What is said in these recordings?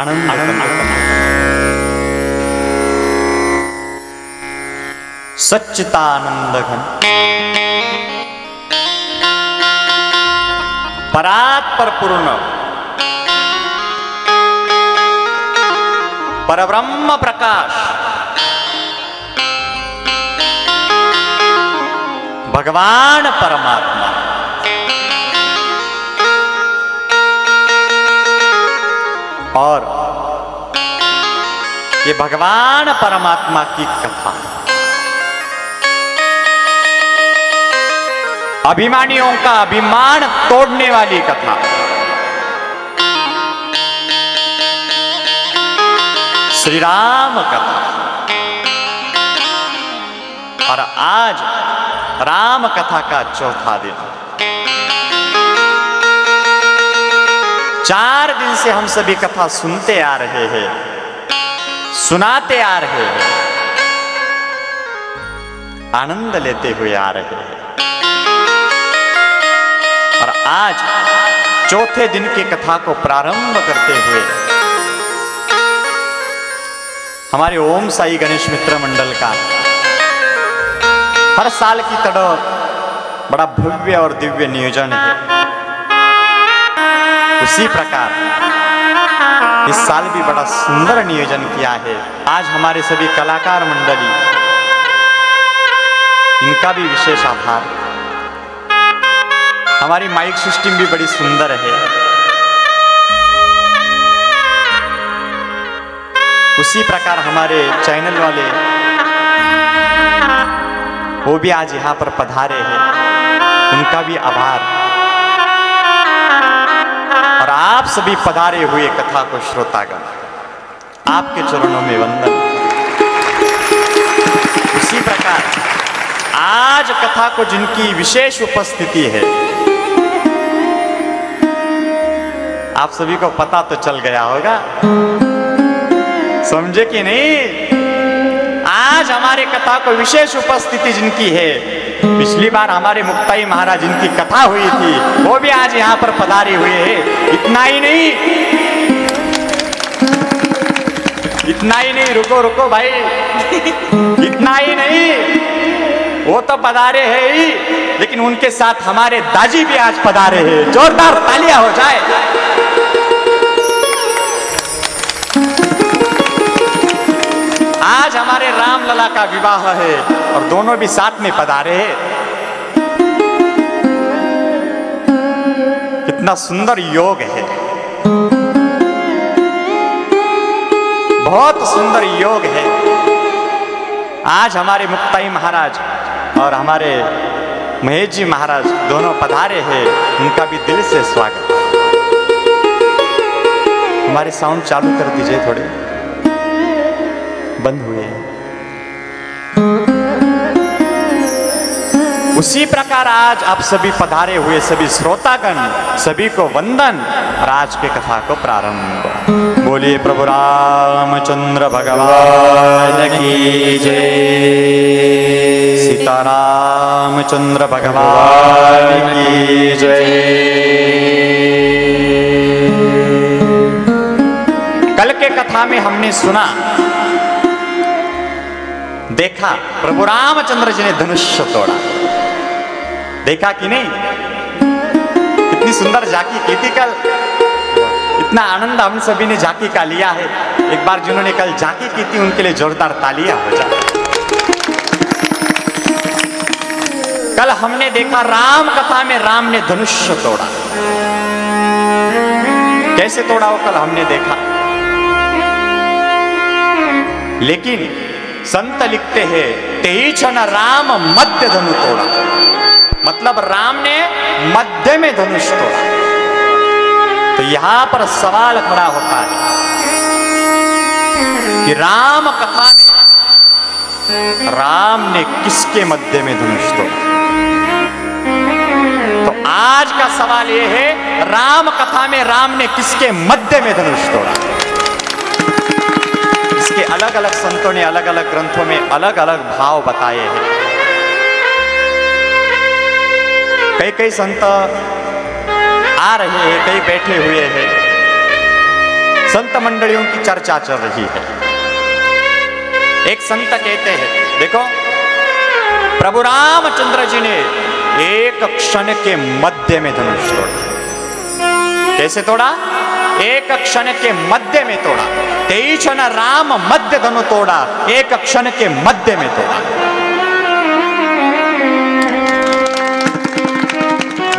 आनंद सच्चिदानंद घन परात्पर पूर्ण परब्रह्म प्रकाश भगवान परमात्मा और ये भगवान परमात्मा की कथा अभिमानियों का अभिमान तोड़ने वाली कथा, श्री राम कथा। और आज राम कथा का चौथा दिन। 4 दिन से हम सभी कथा सुनते आ रहे हैं, सुनाते आ रहे हैं, आनंद लेते हुए आ रहे हैं। और आज चौथे दिन की कथा को प्रारंभ करते हुए हमारे ओम साई गणेश मित्र मंडल का हर साल की तरह बड़ा भव्य और दिव्य नियोजन है। उसी प्रकार इस साल भी बड़ा सुंदर नियोजन किया है। आज हमारे सभी कलाकार मंडली, इनका भी विशेष आभार। हमारी माइक सिस्टम भी बड़ी सुंदर है। उसी प्रकार हमारे चैनल वाले वो भी आज यहाँ पर पधारे हैं, उनका भी आभार। और आप सभी पधारे हुए कथा को श्रोतागण, आपके चरणों में वंदन। उसी प्रकार आज कथा को जिनकी विशेष उपस्थिति है, आप सभी को पता तो चल गया होगा, समझे कि नहीं? आज हमारे कथा को विशेष उपस्थिति जिनकी है, पिछली बार हमारे मुक्ताई महाराज जिनकी कथा हुई थी, वो भी आज यहाँ पर पधारे हुए हैं। इतना ही नहीं, इतना ही नहीं, रुको रुको भाई, इतना ही नहीं, वो तो पधारे हैं ही, लेकिन उनके साथ हमारे दाजी भी आज पधारे हैं। जोरदार तालियां हो जाए। आज हमारे राम लला का विवाह है और दोनों भी साथ में पधारे हैं। कितना सुंदर योग है, बहुत सुंदर योग है। आज हमारे मुक्ताई महाराज और हमारे महेश जी महाराज दोनों पधारे हैं, उनका भी दिल से स्वागत। हमारे साउंड चालू कर दीजिए, थोड़े बंद हुए हैं। उसी प्रकार आज आप सभी पधारे हुए सभी श्रोतागण, सभी को वंदन। और आज के कथा को प्रारंभ। बोलिए प्रभु रामचंद्र भगवान की जय। सीतारामचंद्र भगवान की जय। कल के कथा में हमने सुना, देखा प्रभु रामचंद्र जी ने धनुष्य तोड़ा। देखा कि नहीं? कितनी सुंदर झांकी की थी कल। इतना आनंद हम सभी ने झांकी का लिया है। एक बार जिन्होंने कल झांकी की थी उनके लिए जोरदार तालियां हो जाए। कल हमने देखा राम कथा में राम ने धनुष्य तोड़ा। कैसे तोड़ा वो कल हमने देखा। लेकिन संत लिखते हैं तेई क्षण राम मध्य धनु तोड़ा, मतलब राम ने मध्य में धनुष तोड़ा। तो यहां पर सवाल खड़ा होता है कि राम कथा में राम ने किसके मध्य में धनुष तोड़ा। तो आज का सवाल यह है, राम कथा में राम ने किसके मध्य में धनुष तोड़ा। इसके अलग अलग संतों ने अलग अलग ग्रंथों में अलग अलग भाव बताए हैं। कई कई संत आ रहे हैं, कई बैठे हुए हैं। संत मंडलियों की चर्चा चल रही है। एक संत कहते हैं, देखो प्रभु रामचंद्र जी ने एक क्षण के मध्य में धनुष तोड़ा। कैसे तोड़ा? एक क्षण के मध्य में तोड़ा। तेईक्षण राम मध्य धनु तोड़ा, एक क्षण के मध्य में तोड़ा।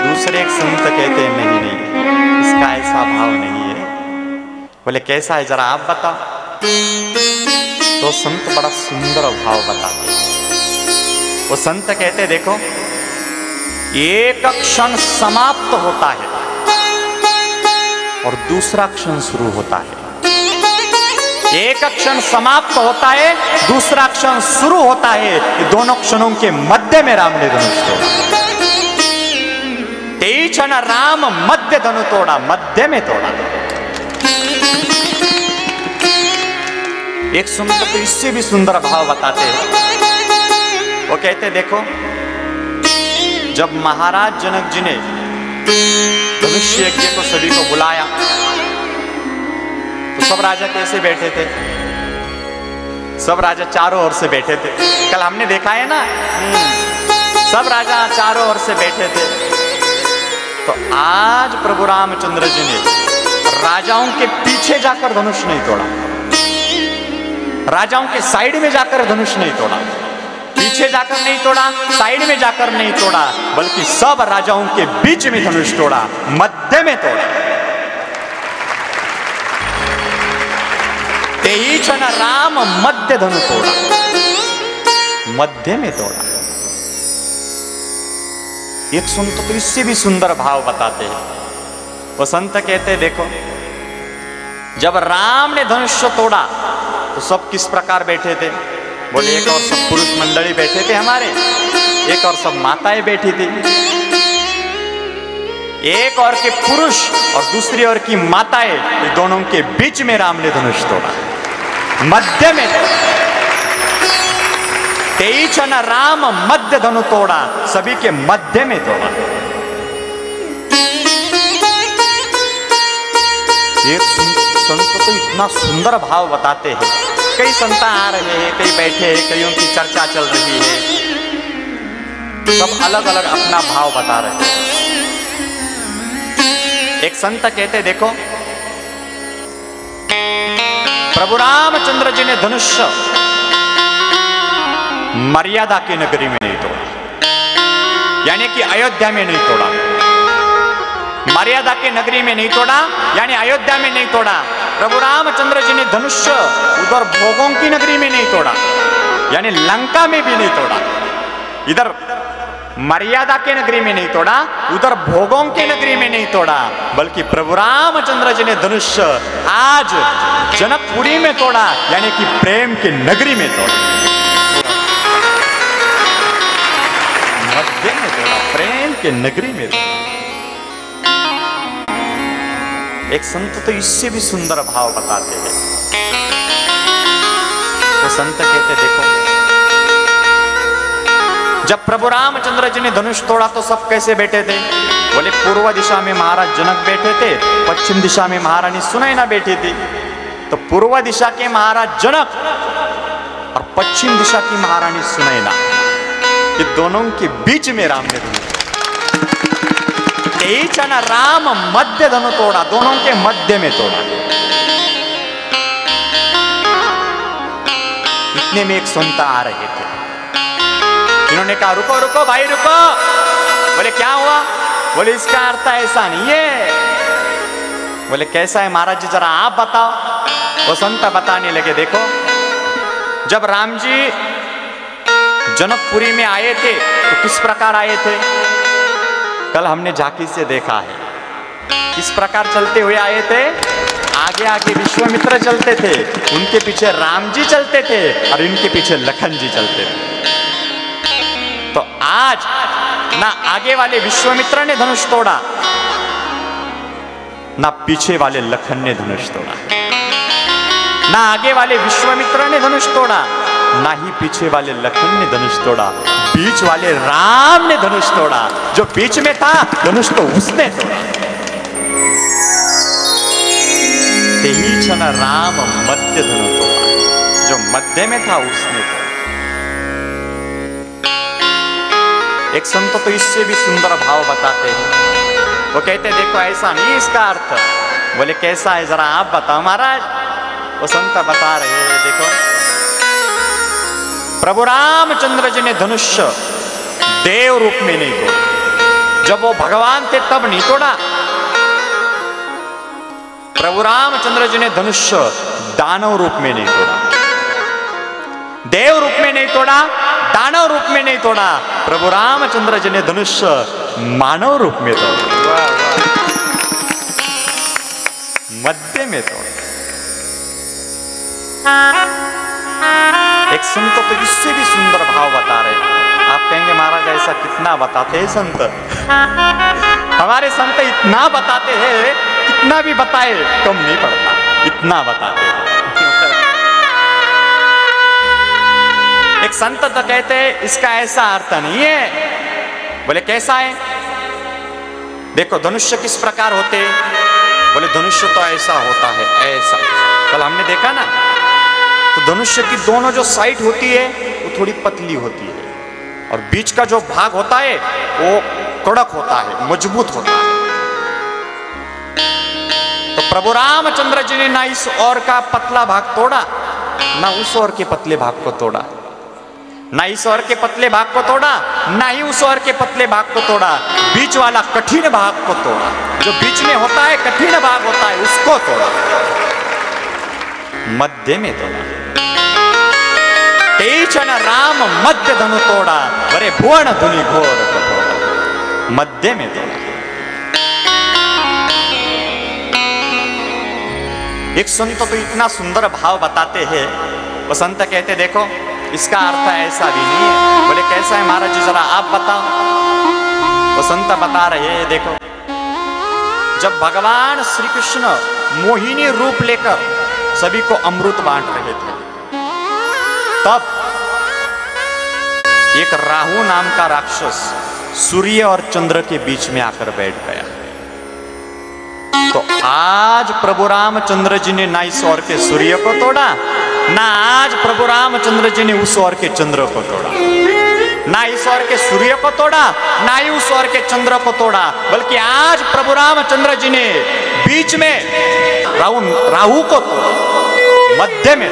दूसरे एक संत कहते हैं, नहीं नहीं, इसका ऐसा भाव नहीं है। बोले कैसा है, जरा आप बताओ। तो संत बड़ा सुंदर भाव बताते हैं। वो संत कहते, देखो एक क्षण समाप्त होता है और दूसरा क्षण शुरू होता है। एक क्षण समाप्त होता है, दूसरा क्षण शुरू होता है। ये दोनों क्षणों के मध्य में राम ने धनुष तोड़ा। तेईक्षण राम मध्य धनु तोड़ा, मध्य में तोड़ा। एक संत तो इससे भी सुंदर भाव बताते हैं। वो कहते, देखो जब महाराज जनक जी ने धनुष्य यज्ञ को सभी को बुलाया तो सब राजा कैसे बैठे थे? सब राजा चारों ओर से बैठे थे। कल हमने देखा है ना, सब राजा चारों ओर से बैठे थे। तो आज प्रभु रामचंद्र जी ने राजाओं के पीछे जाकर धनुष नहीं तोड़ा, राजाओं के साइड में जाकर धनुष नहीं तोड़ा, पीछे जाकर नहीं तोड़ा, साइड में जाकर नहीं तोड़ा, बल्कि सब राजाओं के बीच में धनुष तोड़ा, मध्य में तोड़ा। तेईक्षण राम मध्य धनु तोड़ा, मध्य में तोड़ा। एक संत तो इससे भी सुंदर भाव बताते हैं। वो संत कहते, देखो जब राम ने धनुष तोड़ा तो सब किस प्रकार बैठे थे? बोले एक और सब पुरुष मंडली बैठे थे हमारे, एक और सब माताएं बैठी थी। एक और के पुरुष और दूसरी ओर की माताएं, दोनों के बीच में राम ने धनुष तोड़ा, मध्य में तोड़ा। तेईक्षण राम मध्य धनु तोड़ा, सभी के मध्य में तोड़ा। एक संत तो इतना सुंदर भाव बताते हैं। कई संत आ रहे हैं, कई बैठे हैं, कईयों की चर्चा चल रही है, सब अलग अलग अपना भाव बता रहे हैं। एक संत कहते, देखो प्रभु रामचंद्र जी ने धनुष मर्यादा की नगरी में नहीं तोड़ा, यानी कि अयोध्या में नहीं तोड़ा। मर्यादा की नगरी में नहीं तोड़ा, यानी अयोध्या में नहीं तोड़ा। प्रभु रामचंद्र जी ने धनुष उधर भोगों की नगरी में नहीं तोड़ा, यानी लंका में भी नहीं तोड़ा। इधर मर्यादा के नगरी में नहीं तोड़ा, उधर भोगों की नगरी में नहीं तोड़ा, बल्कि प्रभु रामचंद्र जी ने धनुष आज जनकपुरी में तोड़ा, यानी कि प्रेम की नगरी में तोड़ा, मध्य में तोड़ा, प्रेम के नगरी में तोड़ा। एक संत तो इससे भी सुंदर भाव बताते हैं। तो संत कहते, देखो जब प्रभु रामचंद्र जी ने धनुष तोड़ा तो सब कैसे बैठे थे? बोले पूर्व दिशा में महाराज जनक बैठे थे, पश्चिम दिशा में महारानी सुनैना बैठी थी। तो पूर्व दिशा के महाराज जनक और पश्चिम दिशा की महारानी सुनैना, ये दोनों के बीच में राम ने धनुष। तेईक्षण राम मध्य धनु तोड़ा, दोनों के मध्य में तोड़ा। इतने में एक संत आ रहे थे। इन्होंने कहा, रुको रुको भाई रुको। बोले क्या हुआ? बोले इसका अर्थ ऐसा नहीं है। बोले कैसा है महाराज जी, जरा आप बताओ। वो संत बताने लगे, देखो जब राम जी जनकपुरी में आए थे तो किस प्रकार आए थे? कल हमने झांकी से देखा है, किस प्रकार चलते हुए आए थे। आगे आगे विश्वामित्र चलते थे, उनके पीछे राम जी चलते थे और इनके पीछे लखन जी चलते थे। तो आज ना आगे वाले विश्वामित्र ने धनुष तोड़ा, ना पीछे वाले लखन ने धनुष तोड़ा। ना आगे वाले विश्वामित्र ने धनुष तोड़ा, ना ही पीछे वाले लखन ने धनुष तोड़ा। बीच वाले राम ने धनुष तोड़ा। जो बीच में था धनुष तो उसने तोड़ा। तेही क्षण राम मध्य धनु तोड़ा, जो मध्य में था उसने तोड़ा। एक संत तो इससे भी सुंदर भाव बताते हैं, वो कहते देखो ऐसा नहीं इसका अर्थ। बोले कैसा है जरा आप बताओ महाराज। वो संत बता रहे हैं, देखो प्रभु रामचंद्र जी ने धनुष्य देव रूप में नहीं तोड़ा, जब वो भगवान थे तब नहीं तोड़ा। प्रभु रामचंद्र जी ने धनुष्य दानव रूप में नहीं तोड़ा, देव रूप में नहीं तोड़ा, दानव रूप में नहीं तोड़ा। प्रभु रामचंद्र जी ने धनुष्य मानव रूप में तोड़ा, मध्य में तोड़ा। एक संत तो इससे भी सुंदर भाव बता रहे। आप कहेंगे महाराज ऐसा कितना बताते हैं संत। हमारे संत इतना बताते हैं, कितना भी बताए कम नहीं पड़ता, इतना बताते हैं। एक संत तो कहते हैं इसका ऐसा अर्थ नहीं है। बोले कैसा है? देखो धनुष्य किस प्रकार होते हैं? बोले धनुष्य तो ऐसा होता है, ऐसा। कल हमने देखा ना, तो धनुष्य की दोनों जो साइड होती है वो थोड़ी पतली होती है, और बीच का जो भाग होता है वो कड़क होता है, मजबूत होता है। तो प्रभु रामचंद्र जी ने ना इस ओर का पतला भाग तोड़ा, ना उस ओर के पतले भाग को तोड़ा, ना इस ओर के पतले भाग को तोड़ा, ना ही उस ओर के पतले भाग को तोड़ा। बीच वाला कठिन भाग को तोड़ा, जो बीच में होता है कठिन भाग होता है उसको तोड़ा, मध्य में तोड़ा। तेचन राम मध्य धनु तोड़ा, वरे भुवन धुनि घोर कठोरा, मध्य में तोड़ा। एक संत तो इतना सुंदर भाव बताते हैं। वो संत कहते देखो इसका अर्थ ऐसा भी नहीं है। बोले कैसा है महाराज जी जरा आप बताओ। वो संत बता रहे हैं, देखो जब भगवान श्री कृष्ण मोहिनी रूप लेकर सभी को अमृत बांट रहे थे, तब एक राहु नाम का राक्षस सूर्य और चंद्र के बीच में आकर बैठ गया। तो आज प्रभु रामचंद्र जी ने ना इस ओर के सूर्य को तोड़ा, ना आज प्रभु रामचंद्र जी ने उस ओर के चंद्र को तोड़ा, ना इस ओर के सूर्य को तोड़ा, ना ही उस ओर के चंद्र को तोड़ा, बल्कि आज प्रभु रामचंद्र जी ने बीच में राहु को तोड़ा, मध्य में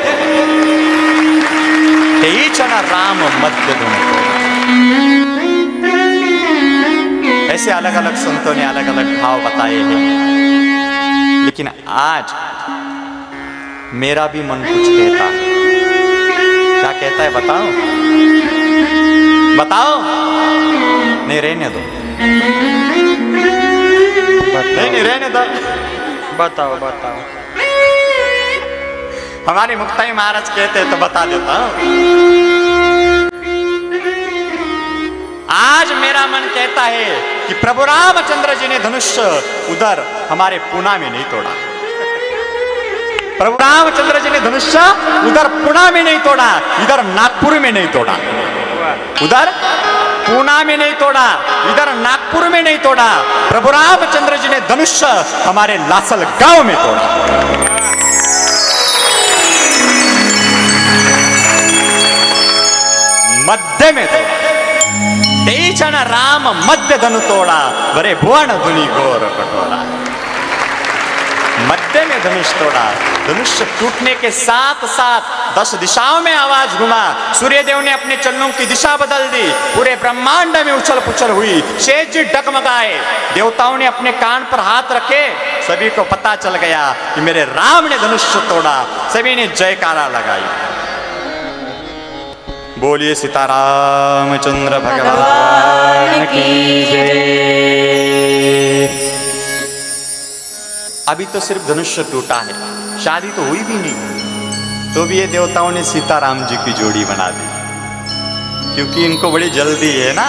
तेचन राम मध्य धनु। ऐसे अलग अलग संतों ने अलग अलग भाव बताए हैं, लेकिन आज मेरा भी मन कुछ कहता है। क्या कहता है बताओ? बताओ। नहीं रहने दो, नहीं रहने दो, बताओ बताओ। हमारे मुक्ताई महाराज कहते हैं तो बता देता हूं। आज मेरा मन कहता है कि प्रभु रामचंद्र जी ने धनुष्य उधर हमारे पूना में नहीं तोड़ा। प्रभु रामचंद्र जी ने धनुष्य उधर पूना में नहीं तोड़ा, इधर नागपुर में नहीं तोड़ा, उधर पूना में नहीं तोड़ा, इधर नागपुर में नहीं तोड़ा। प्रभु रामचंद्र जी ने धनुष्य हमारे लासल गांव में तोड़ा, मध्य में तोड़ा। तेचन राम मध्य धनु तोड़ा, वरे भुवन धुनि घोर कठोरा, मध्य में धनुष तोड़ा। धनुष टूटने के साथ साथ 10 दिशाओं में आवाज घुमा। सूर्यदेव ने अपने चरणों की दिशा बदल दी, पूरे ब्रह्मांड में उछल पुछल हुई, शेष जी डगमगाए। देवताओं ने अपने कान पर हाथ रखे, सभी को पता चल गया कि मेरे राम ने धनुष तोड़ा। सभी ने जयकारा लगाई। बोलिए सीतारामचंद्र भगवान की जय। अभी तो सिर्फ धनुष्य टूटा है, शादी तो हुई भी नहीं, तो भी ये देवताओं ने सीताराम जी की जोड़ी बना दी, क्योंकि इनको बड़ी जल्दी है ना।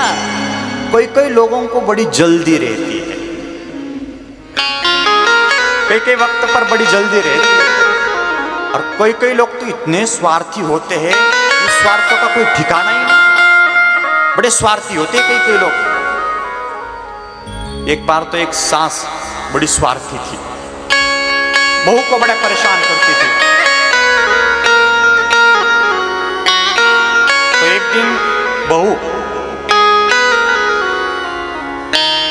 कोई कोई लोगों को बड़ी जल्दी रहती है, कई कई वक्त पर बड़ी जल्दी रहती है, और कोई कोई लोग तो इतने स्वार्थी होते हैं, उस स्वार्थों का कोई ठिकाना ही नहीं, बड़े स्वार्थी होते हैं कई कई लोग। एक बार तो एक सास बड़ी स्वार्थी थी, बहू को बड़ा परेशान करती थी। तो एक दिन बहू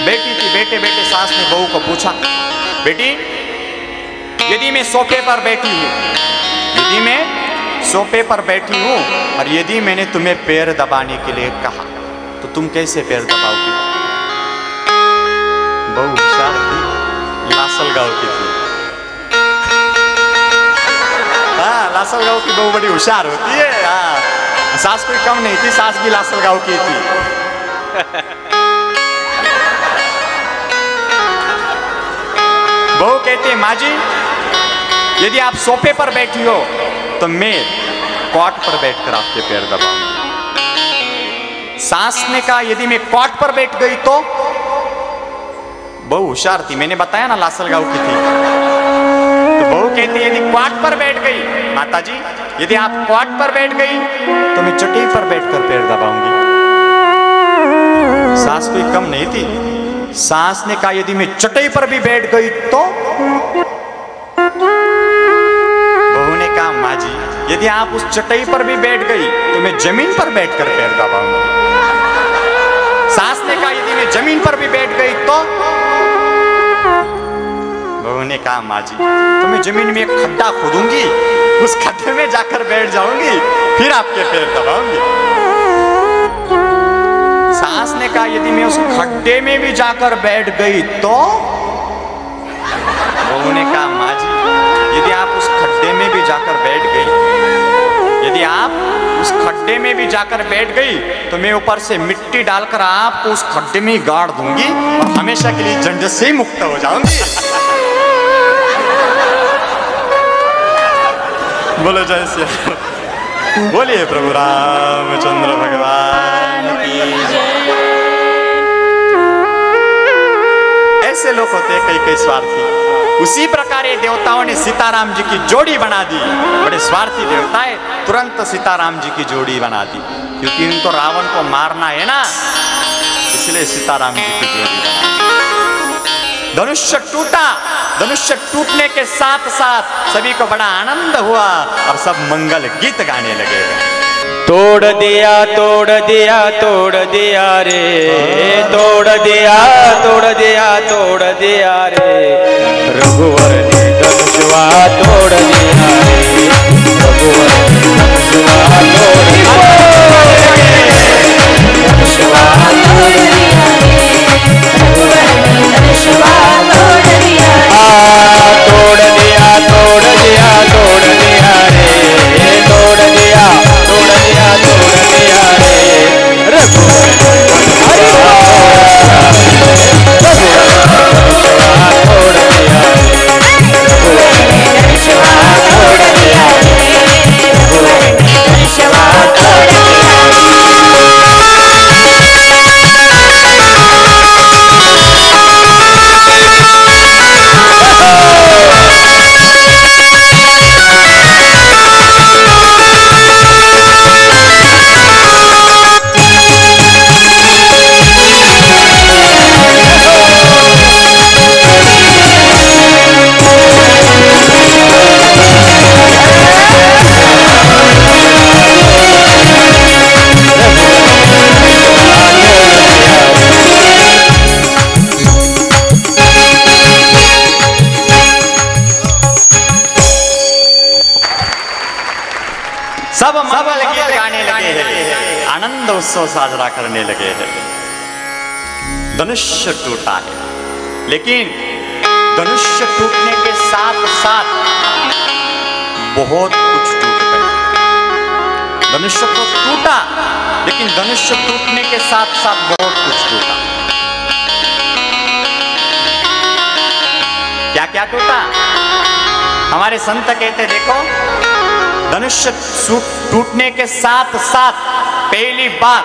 बैठी थी, बैठे बैठे सास ने बहू को पूछा, बेटी यदि मैं सोफे पर बैठी हूं, यदि मैं सोफे पर बैठी हूं और यदि मैंने तुम्हें पैर दबाने के लिए कहा तो तुम कैसे पैर दबाओगी? बहू होशियार थी, लासल गांव की थी। हाँ, लासल गांव की बहू बड़ी होशियार होती है। हाँ, सास कोई कम नहीं थी, सास भी लासल गांव की थी। बहू कहती है, माँ जी यदि आप सोफे पर बैठी हो तो मैं कॉट पर बैठकर आपके पैर दबाऊंगी। सास ने कहा यदि मैं कॉट पर बैठ गई तो? बहू होशियार थी, मैंने बताया ना लासल गांव की थी। तो बहू कहती यदि कॉट पर बैठ गई, माताजी यदि आप कॉट पर बैठ गई तो मैं चटाई पर बैठकर पैर दबाऊंगी। सास कोई कम नहीं थी, सास ने कहा यदि मैं चटाई पर भी बैठ गई तो? बहू ने कहा माँ जी यदि आप उस चटाई पर भी बैठ गई तो मैं जमीन पर बैठकर पैर दबाऊंगी। सास ने कहा यदि मैं जमीन पर भी बैठ गई तो? बहू ने कहा माँ जी तो मैं जमीन में एक खड्डा खोदूंगी, उस खड्डे में जाकर बैठ जाऊंगी, फिर आपके पैर दबाऊंगी। सास ने कहा यदि मैं उस खड्डे में भी जाकर बैठ गई तो? बहू ने कहा माँ जी यदि आप उस खड्डे में भी जाकर बैठ गई, यदि आप उस खड्डे में भी जाकर बैठ गई तो मैं ऊपर से मिट्टी डालकर आपको उस खड्डे में ही गाड़ दूंगी और हमेशा के लिए झंझट से मुक्त हो जाऊंगी। बोलो जय श्री राम। बोलिए प्रभु रामचंद्र भगवान की जय। ऐसे लोग होते हैं कई कई स्वार्थी। उसी प्रकार ये देवताओं ने सीताराम जी की जोड़ी बना दी। बड़े स्वार्थी देवता है, तुरंत सीताराम जी की जोड़ी बना दी, क्योंकि उनको रावण को मारना है ना, इसलिए सीताराम जी की जोड़ी बना दी। धनुष्य टूटा, धनुष्य टूटने के साथ साथ सभी को बड़ा आनंद हुआ और सब मंगल गीत गाने लगे। तोड़ दिया तोड़ दिया तोड़ दिया रे, तोड़ दिया तोड़ दिया तोड़ दिया रे, रघुवर ने धनुषवा तोड़ दिया रे, रघुवर ने धनुषवा तोड़ दिया रे, धनुषवा तोड़ दिया रे, रघुवर ने धनुषवा तोड़ दिया रे। तोड़ दिया तोड़ दिया तोड़ दिया रे, तोड़ दिया तोड़ दिया तोड़ दिया रे, रघुवर ने धनुषवा तोड़ दिया रे, रघुवर ने धनुषवा तोड़ दिया रे, रघुवर ने धनुषवा तोड़ दिया रे। सब मंगल गीत गाने लगे हैं, आनंद उत्सव साजरा करने लगे हैं। धनुष्य टूटा है, लेकिन धनुष्य टूटने के साथ साथ बहुत कुछ टूट गया। धनुष्य तो टूटा, लेकिन धनुष्य टूटने के साथ साथ बहुत कुछ टूटा। क्या क्या टूटा? हमारे संत कहते देखो, धनुष्य टूटने के साथ साथ पहली बात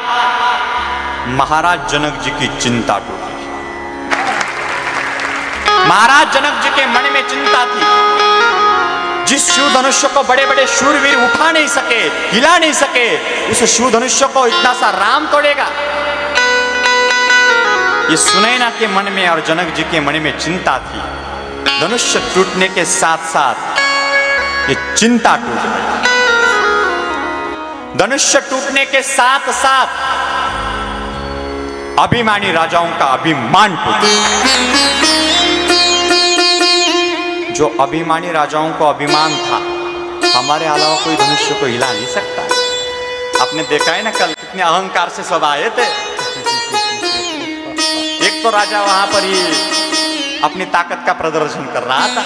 महाराज जनक जी की चिंता टूटी। महाराज जनक जी के मन में चिंता थी, जिस शिव धनुष्य को बड़े बड़े शूरवीर उठा नहीं सके, हिला नहीं सके, उस शिव धनुष्य को इतना सा राम तोड़ेगा। ये सुनैना के मन में और जनक जी के मन में चिंता थी। धनुष्य टूटने के साथ साथ ये चिंता टूट गई। धनुष्य टूटने के साथ साथ अभिमानी राजाओं का अभिमान टूटा। जो अभिमानी राजाओं को अभिमान था, हमारे अलावा कोई धनुष्य को हिला नहीं सकता। आपने देखा है ना कल कितने अहंकार से सब आए थे। एक तो राजा वहां पर ही अपनी ताकत का प्रदर्शन कर रहा था।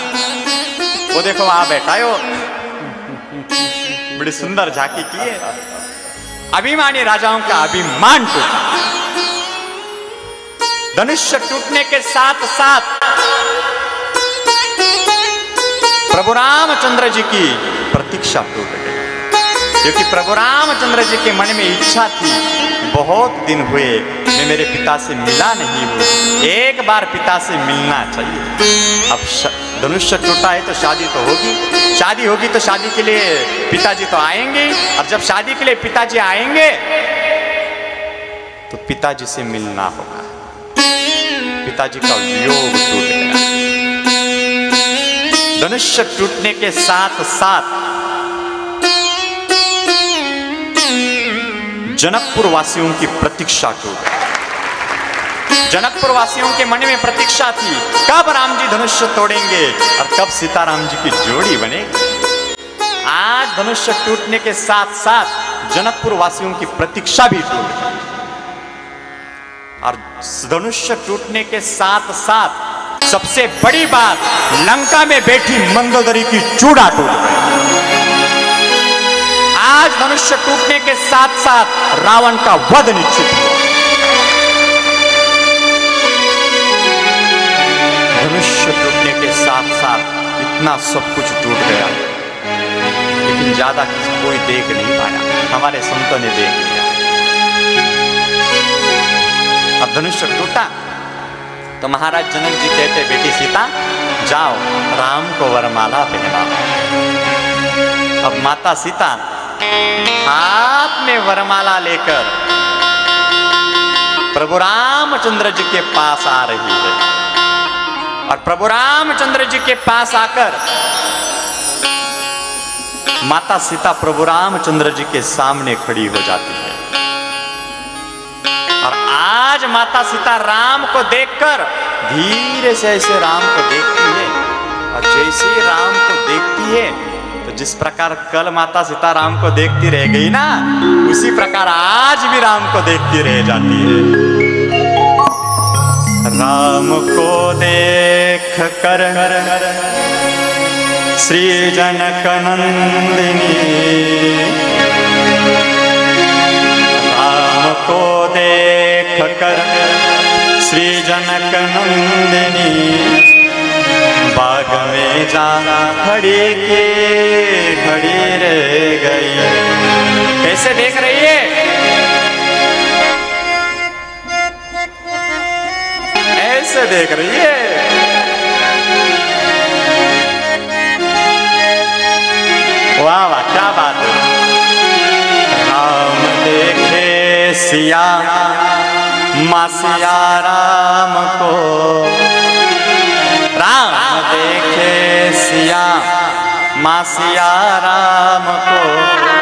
वो देखो वहां बैठा है, वो बड़ी सुंदर झांकी की है। अभिमानी राजाओं का अभिमान टूटा। धनुष्य टूटने के साथ साथ प्रभु रामचंद्र जी की प्रतीक्षा टूट गई, क्योंकि प्रभु रामचंद्र जी के मन में इच्छा थी, बहुत दिन हुए मैं मेरे पिता से मिला नहीं हूं, एक बार पिता से मिलना चाहिए। अब धनुष्य टूटा है तो शादी तो होगी, शादी होगी तो शादी के लिए पिताजी तो आएंगे, और जब शादी के लिए पिताजी आएंगे तो पिताजी से मिलना होगा। पिताजी का वियोग टूट गया। धनुष्य टूटने के साथ साथ जनकपुर वासियों की प्रतीक्षा टूट गई। जनकपुर वासियों के मन में प्रतीक्षा थी, कब राम जी धनुष्य तोड़ेंगे और कब सीताराम जी की जोड़ी बनेगी। आज धनुष्य टूटने के साथ साथ जनकपुर वासियों की प्रतीक्षा भी टूट गई, और धनुष्य टूटने के साथ साथ सबसे बड़ी बात, लंका में बैठी मंदोदरी की चूड़ा टूट गई। आज धनुष्य टूटने के साथ साथ रावण का वध निश्चित हुआ। धनुष्य टूटने के साथ साथ इतना सब कुछ टूट गया, लेकिन ज्यादा कोई देख नहीं पाया। हमारे संतों ने देख लिया। अब धनुष्य टूटा तो महाराज जनक जी कहते, बेटी सीता जाओ राम को वरमाला पहनाओ। अब माता सीता हाथ में वरमाला लेकर प्रभु रामचंद्र जी के पास आ रही है, और प्रभु रामचंद्र जी के पास आकर माता सीता प्रभु रामचंद्र जी के सामने खड़ी हो जाती है। और आज माता सीता राम को देखकर धीरे से ऐसे राम को देखती है, और जैसे ही राम को देखती है तो जिस प्रकार कल माता सीता राम को देखती रह गई ना, उसी प्रकार आज भी राम को देखती रह जाती है। राम को देख कर श्री जनक नंदिनी, राम को देख कर श्री जनक नंदिनी, बाग में जा खड़ी के खड़ी रह गई। कैसे देख रही है? ऐसे देख रही है। वाह वाह, क्या बात है। राम देखे सिया माँ सिया राम को, राम देखे सिया माँ सिया राम को,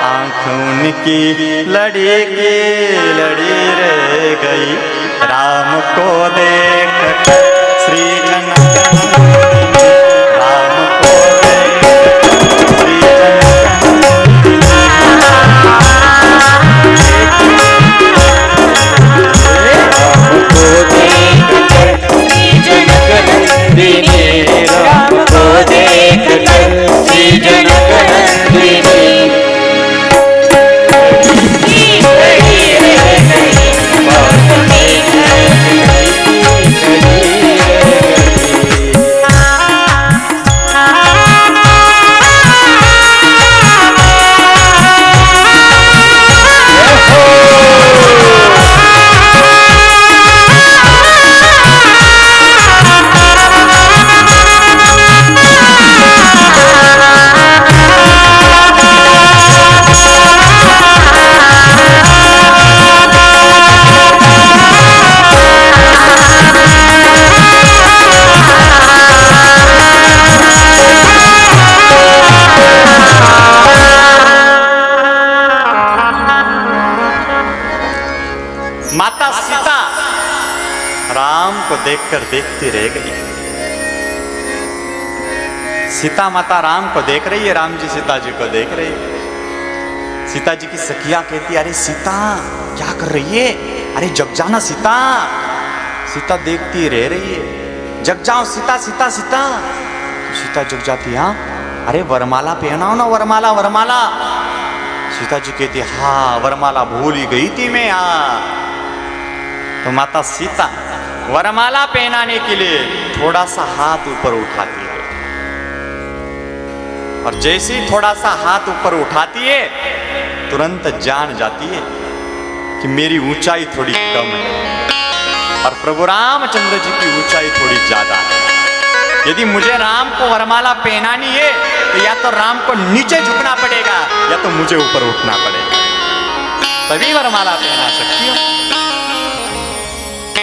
आँख उनकी लड़ी की लड़ी रह गई। राम को देख श्री जनक नंदिनी, राम को देख श्री जनक नंदिनी, राम को देख श्री जनक नंदिनी, देखकर देखती रह गई। सीता माता राम को देख रही है, राम जी सीता जी को देख रही है। सीता जी की सखिया कहती, अरे सीता क्या कर रही है? अरे जग जाना सीता। सीता देखती रह रही है, जग जाओ सीता सीता सीता। तो सीता जग जाती, हाँ अरे वरमाला पहनाओ ना, वरमाला वरमाला। सीता जी कहती, हाँ वरमाला भूल ही गई थी मैं। हाँ तो माता सीता वरमाला पहनाने के लिए थोड़ा सा हाथ ऊपर उठाती है, और जैसे ही थोड़ा सा हाथ ऊपर उठाती है तुरंत जान जाती है कि मेरी ऊंचाई थोड़ी कम है और प्रभु रामचंद्र जी की ऊंचाई थोड़ी ज्यादा है। यदि मुझे राम को वरमाला पहनानी है तो या तो राम को नीचे झुकना पड़ेगा या तो मुझे ऊपर उठना पड़ेगा, तभी वरमाला पहना सकती हूँ,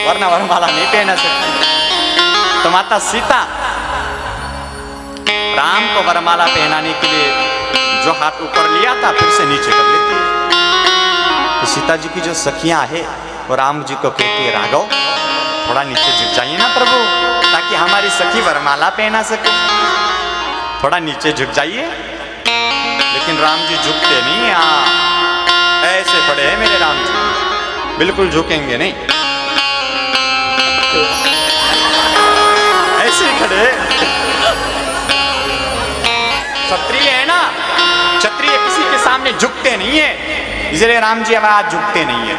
वरना वरमाला नहीं पहना सकती। तो माता सीता राम को वरमाला पहनाने के लिए जो हाथ ऊपर लिया था फिर से नीचे कर लेती है। तो सीता जी की जो सखियां है वो राम जी को कहती है, राघव थोड़ा नीचे झुक जाइए ना प्रभु, ताकि हमारी सखी वरमाला पहना सके, थोड़ा नीचे झुक जाइए। लेकिन राम जी झुकते नहीं। ऐसे खड़े हैं मेरे राम जी, बिल्कुल झुकेंगे नहीं, ऐसे ही खड़े। क्षत्रिय है ना, क्षत्रिय किसी के सामने झुकते नहीं है, इसलिए राम जी अब आज झुकते नहीं है।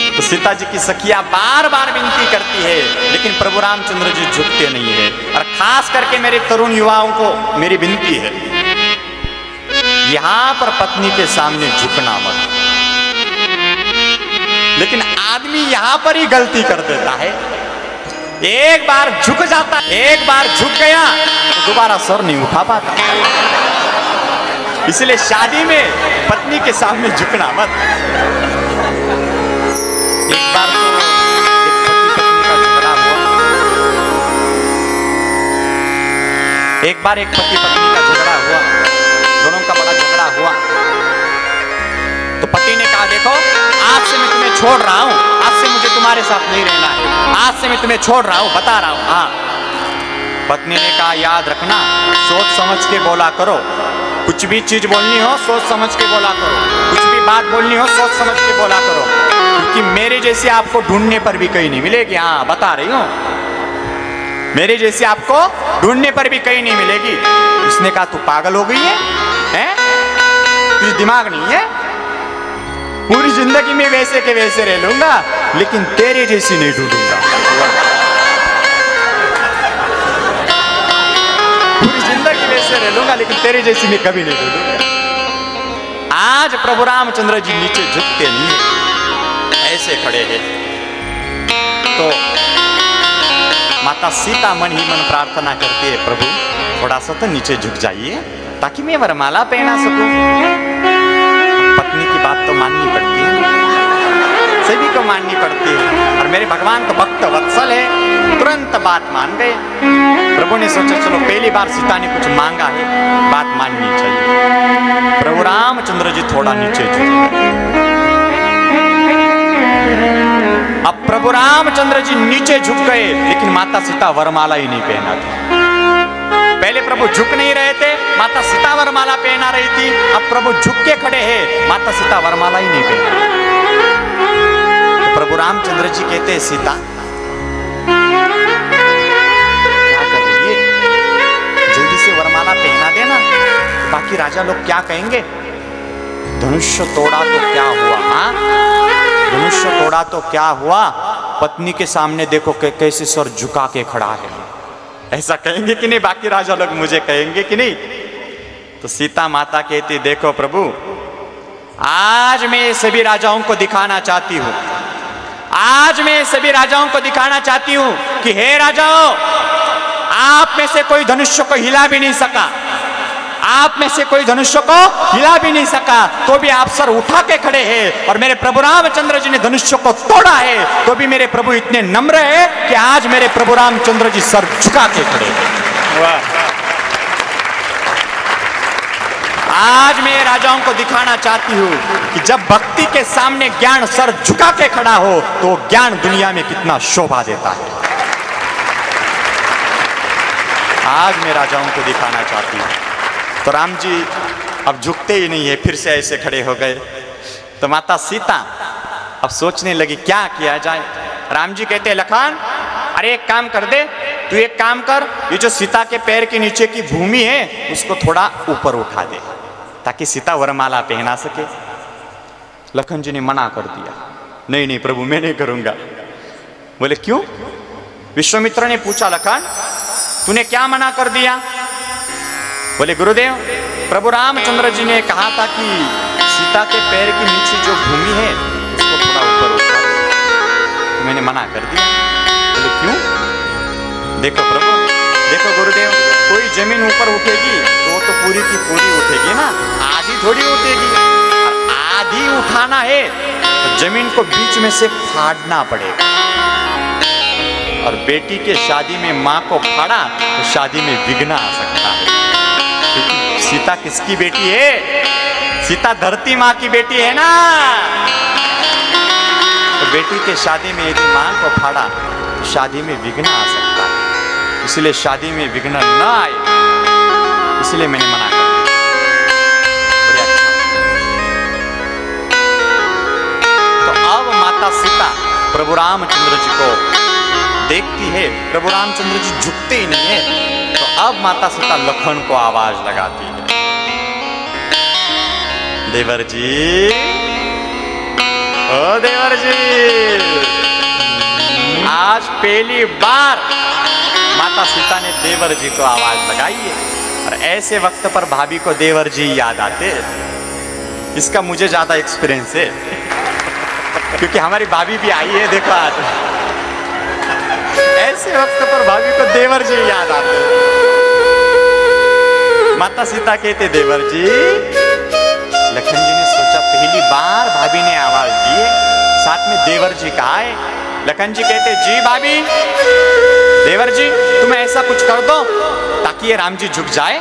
तो सीता जी की सखिया बार बार विनती करती है, लेकिन प्रभु रामचंद्र जी झुकते नहीं है। और खास करके मेरे तरुण युवाओं को मेरी विनती है, यहां पर पत्नी के सामने झुकना मत। लेकिन आदमी यहां पर ही गलती कर देता है, एक बार झुक जाता, एक बार झुक गया तो दोबारा सर नहीं उठा पाता। इसलिए शादी में पत्नी के सामने झुकना मत। एक बार तो एक पति पत्नी का झगड़ा हुआ, एक बार एक पति पत्नी का झगड़ा हुआ, दोनों का बड़ा झगड़ा हुआ। तो पति ने कहा, देखो आज से मैं तुम्हें छोड़ रहा हूं, आज से मुझे तुम्हारे साथ नहीं रहना है, आज से मैं तुम्हें छोड़ रहा हूं, बता रहा हूं। हाँ, पत्नी ने कहा, याद रखना, सोच समझ के बोला करो, कुछ भी चीज बोलनी हो सोच समझ के बोला करो, कुछ भी बात बोलनी हो सोच समझ के बोला करो, क्योंकि मेरे जैसी आपको ढूंढने पर भी कहीं नहीं मिलेगी। हाँ बता रही हूं, मेरे जैसी आपको ढूंढने पर भी कहीं नहीं मिलेगी। उसने कहा, तू पागल हो गई है, हैं? तुझे दिमाग नहीं है? पूरी जिंदगी में वैसे के वैसे रह लूंगा, लेकिन तेरे जैसी नहीं ढूंढूंगा। पूरी जिंदगी वैसे रह लूंगा, लेकिन तेरे जैसी मैं कभी नहीं ढूंढूंगा। आज प्रभु रामचंद्र जी नीचे झुकते नहीं, ऐसे खड़े हैं। तो माता सीता मन ही मन प्रार्थना करती है, प्रभु थोड़ा सा तो नीचे झुक जाइए ताकि मैं वरमाला पहना सकूं। पत्नी की बात तो माननी पड़ती है, सभी को माननी पड़ती है, और मेरे भगवान तो भक्त वत्सल है, तुरंत बात मान गए। प्रभु ने सोचा, चलो पहली बार सीता ने कुछ मांगा है, बात माननी चाहिए। प्रभु रामचंद्र जी थोड़ा नीचे झुके। अब प्रभु रामचंद्र जी नीचे झुक गए, लेकिन माता सीता वरमाला ही नहीं पहना थी। पहले प्रभु झुक नहीं रहे थे, माता सीता वरमाला पहना रही थी। अब प्रभु झुक के खड़े हैं, माता सीता वरमाला ही नहीं पहना। तो प्रभु रामचंद्र जी कहते हैं, सीता क्या कर रही है, जल्दी से वरमाला पहना देना, बाकी राजा लोग क्या कहेंगे। धनुष्य तोड़ा तो क्या हुआ, हाँ धनुष्य तोड़ा तो क्या हुआ, पत्नी के सामने देखो कैसे सर झुका के खड़ा है, ऐसा कहेंगे कि नहीं, बाकी राजा लोग मुझे कहेंगे कि नहीं। तो सीता माता कहती, देखो प्रभु आज मैं सभी राजाओं को दिखाना चाहती हूं, आज मैं सभी राजाओं को दिखाना चाहती हूं कि हे राजाओं, आप में से कोई धनुष्य को हिला भी नहीं सका, आप में से कोई धनुष्य को हिला भी नहीं सका, तो भी आप सर उठा के खड़े हैं। और मेरे प्रभु रामचंद्र जी ने धनुष्य को तोड़ा है, तो भी मेरे प्रभु इतने नम्र है कि आज मेरे प्रभु रामचंद्र जी सर झुका के खड़े हैं। आज मैं राजाओं को दिखाना चाहती हूं कि जब भक्ति के सामने ज्ञान सर झुका के खड़ा हो तो ज्ञान दुनिया में कितना शोभा देता है। आज मैं राजाओं को दिखाना चाहती हूं। तो राम जी अब झुकते ही नहीं है, फिर से ऐसे खड़े हो गए। तो माता सीता अब सोचने लगी क्या किया जाए। राम जी कहते लखन, अरे एक काम कर दे, तू एक काम कर, ये जो सीता के पैर के नीचे की भूमि है उसको थोड़ा ऊपर उठा दे ताकि सीता वरमाला पहना सके। लखन जी ने मना कर दिया, नहीं नहीं प्रभु मैं नहीं करूंगा। बोले क्यों? विश्वामित्र ने पूछा लखन तूने क्या मना कर दिया? बोले गुरुदेव, प्रभु रामचंद्र जी ने कहा था कि सीता के पैर के नीचे जो भूमि है उसको थोड़ा ऊपर उठा, तो मैंने मना कर दिया। बोले क्यों? देखो प्रभु, देखो गुरुदेव, कोई जमीन ऊपर उठेगी तो वो तो पूरी की पूरी उठेगी ना, आधी थोड़ी उठेगी। और आधी उठाना है तो जमीन को बीच में से फाड़ना पड़ेगा। और बेटी के शादी में माँ को फाड़ा तो शादी में विघ्न आ सकता है, क्योंकि सीता किसकी बेटी है? सीता धरती माँ की बेटी है ना। तो बेटी के शादी में यदि माँ को फाड़ा तो शादी में विघ्न आ सकता है, इसलिए शादी में विघ्न न आए, इसलिए मैंने मना कर दिया। अच्छा। तो अब माता सीता प्रभु रामचंद्र जी को देखती है, प्रभु रामचंद्र जी झुकते ही नहीं है। तो अब माता सीता लखन को आवाज लगाती है, देवर जी, ओ देवर जी। आज पहली बार माता सीता ने देवर जी को आवाज लगाई है। और ऐसे वक्त पर भाभी को देवर जी याद आते, इसका मुझे ज्यादा एक्सपीरियंस है क्योंकि हमारी भाभी भी आई है। देखो आज ऐसे वक्त पर भाभी को देवर जी याद आते। माता सीता कहते देवर जी। लखन जी ने सोचा पहली बार भाभी ने आवाज दी है, साथ में देवर जी कहा है। लखन जी कहते जी भाभी, देवर जी तुम ऐसा कुछ कर दो ताकि ये राम जी झुक जाए।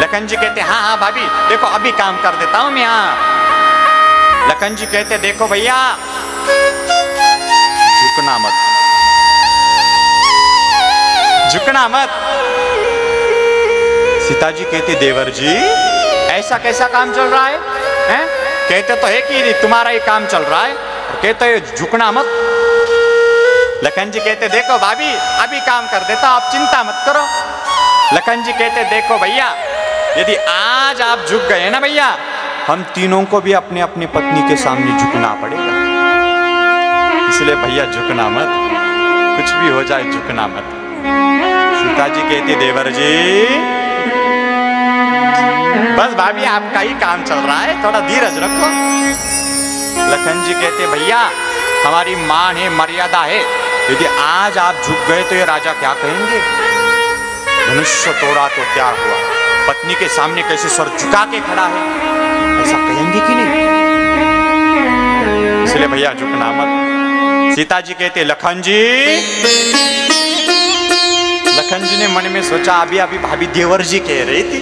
लखन जी कहते हाँ हाँ भाभी, देखो अभी काम कर देता हूं मैं यहाँ। लखन जी कहते देखो भैया, झुकना मत, झुकना मत। सीता जी कहते देवर जी ऐसा कैसा काम चल रहा है, हैं? कहते तो है कि तुम्हारा ही काम चल रहा है, कहते झुकना मत। लखन जी कहते देखो भाभी अभी काम कर देता, आप चिंता मत करो। लखन जी कहते देखो भैया, यदि आज आप झुक गए ना भैया, हम तीनों को भी अपने अपनी पत्नी के सामने झुकना पड़ेगा। इसलिए भैया झुकना मत, कुछ भी हो जाए झुकना मत। सीता जी कहती देवर जी बस भाभी आपका ही काम चल रहा है, थोड़ा धीरज रखो। लखन जी कहते भैया हमारी मान है, मर्यादा है, यदि आज आप झुक गए तो ये राजा क्या कहेंगे? धनुष्य तोड़ा तो क्या हुआ, पत्नी के सामने कैसे सर झुका के खड़ा है, ऐसा कहेंगे कि नहीं? इसलिए भैया झुकना मत। सीता जी कहते लखन जी। लखन जी ने मन में सोचा अभी अभी भाभी देवर जी कह रही थी,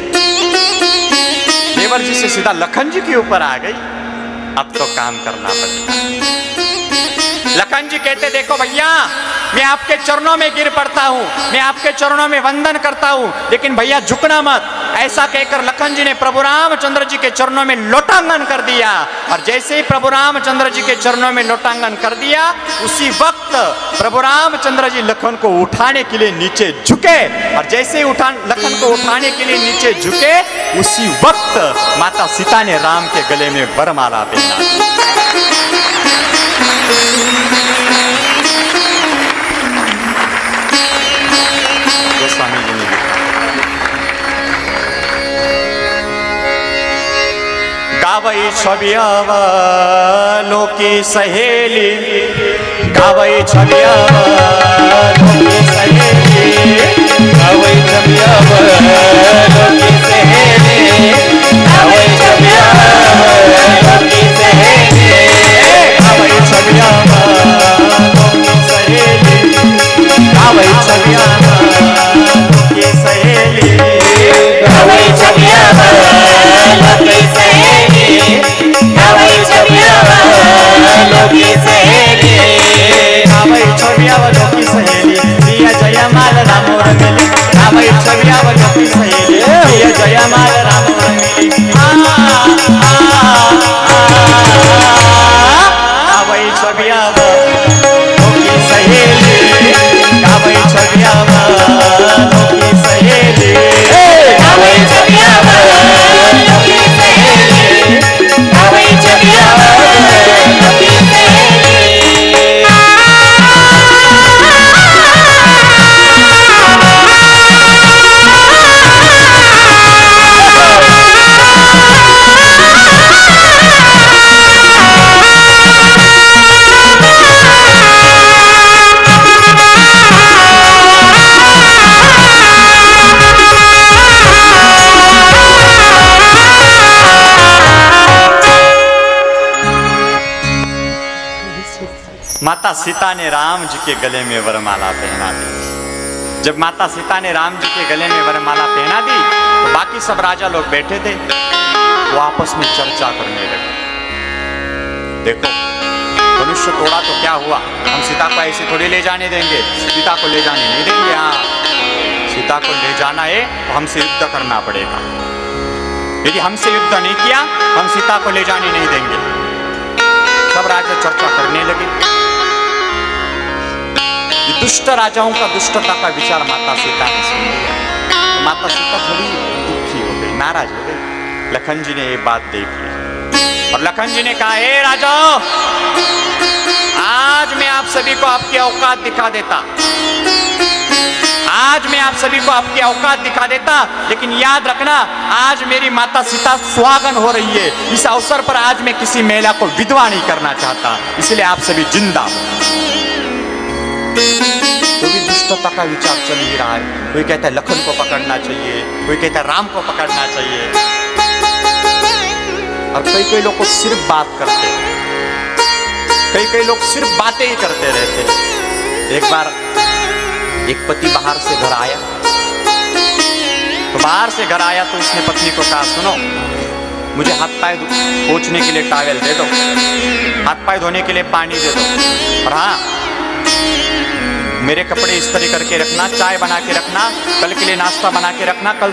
देवर जी से सीधा लखन जी के ऊपर आ गई, अब तो काम करना पड़ेगा। लखन जी कहते देखो भैया मैं आपके चरणों में गिर पड़ता हूँ, मैं आपके चरणों में वंदन करता हूँ, लेकिन भैया झुकना मत। ऐसा कहकर लखन जी ने प्रभु रामचंद्र जी के चरणों में लोटांगन कर दिया। और जैसे ही प्रभु रामचंद्र जी के चरणों में लोटांगन कर दिया, उसी वक्त प्रभु रामचंद्र जी लखन को उठाने के लिए नीचे झुके। और जैसे ही लखन को उठाने के लिए नीचे झुके, उसी वक्त माता सीता ने राम के गले में वरमाला पहना। गोस्वामी जी ने गावई छबियावा लोकी सहेली, गावई छबियावा लोकी सहेली, गावई छबियावा लोकी सहेली, गावई छबियावा लोकी सहेली, गावई छबियावा लोकी सहेली, गावई छबियावा लोकी सहेली, गावई छबियावा राम रंगली आवै छबिया लोकी सहेली जय जय माल राम रंगली आवै छबिया लोकी सहेली आवै छबिया लोकी सहेली आवै छबिया लोकी सहेली आवै छबिया लोकी सहेली। माता सीता ने राम जी के गले में वरमाला पहना दी। जब माता सीता ने राम जी के गले में वरमाला पहना दी तो बाकी सब राजा लोग बैठे थे, वो आपस में चर्चा करने लगे। देखो धनुष तोड़ा तो क्या हुआ, हम सीता को ऐसे थोड़ी ले जाने देंगे, सीता को ले जाने नहीं देंगे। हाँ, सीता को ले जाना है तो हमसे युद्ध करना पड़ेगा। यदि हमसे युद्ध नहीं किया हम सीता को ले जाने नहीं देंगे। सब राजा चर्चा करने लगे। दुष्ट राजाओं का दुष्टता का विचार माता सीता ने सुन लिया। तो माता सीता थोड़ी दुखी हो गई, नाराज हो गई। लखन जी ने ये बात देख ली और लखन जी ने कहा, हे राजाओं, आज मैं आप सभी को आपकी औकात दिखा देता, आज मैं आप सभी को आपकी औकात दिखा देता, लेकिन याद रखना आज मेरी माता सीता सुहागन हो रही है। इस अवसर पर आज मैं किसी महिला को विधवा नहीं करना चाहता, इसलिए आप सभी जिंदा। तो भी दुष्टता का विचार चल ही रहा है। कोई कहता है लखन को पकड़ना चाहिए, कोई कहता है राम को पकड़ना चाहिए, और कई कई लोग सिर्फ बात करते, कई लोग सिर्फ बातें ही करते रहते। एक बार एक पति बाहर से घर आया, तो बाहर से घर आया तो उसने पत्नी को कहा, सुनो मुझे हाथ पाए पोंछने के लिए टॉवेल दे दो, हाथ पाए धोने के लिए पानी दे दो, और हाँ मेरे कपड़े इस्त्री करके रखना, चाय बना के रखना, कल के लिए नाश्ता बना के रखना, कल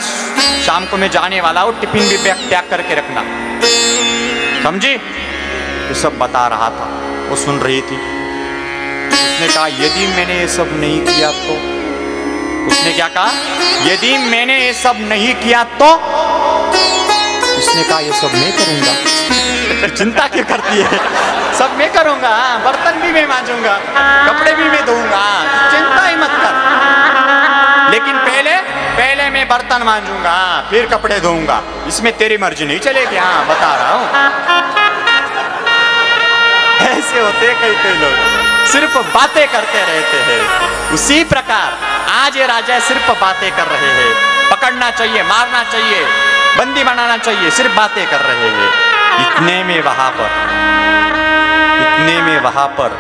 शाम को मैं जाने वाला हूँ, टिफिन भी पैक करके रखना। समझी? ये सब बता रहा था, वो सुन रही थी। उसने कहा यदि मैंने ये सब नहीं किया तो, उसने क्या कहा, यदि मैंने ये सब नहीं किया तो, उसने कहा ये सब मैं करूंगा। चिंता क्यों करती है, सब मैं करूंगा, बर्तन भी मैं मांजूंगा, कपड़े भी मैं धोऊंगा, चिंता ही मत कर, लेकिन पहले मैं बर्तन मांजूंगा फिर कपड़े धोऊंगा, इसमें तेरी मर्जी नहीं चलेगी। हाँ बता रहा हूं। ऐसे होते कई लोग सिर्फ बातें करते रहते हैं। उसी प्रकार आज ये राजा सिर्फ बातें कर रहे हैं, पकड़ना चाहिए, मारना चाहिए, बंदी बनाना चाहिए, सिर्फ बातें कर रहे हैं। इतने में वहां पर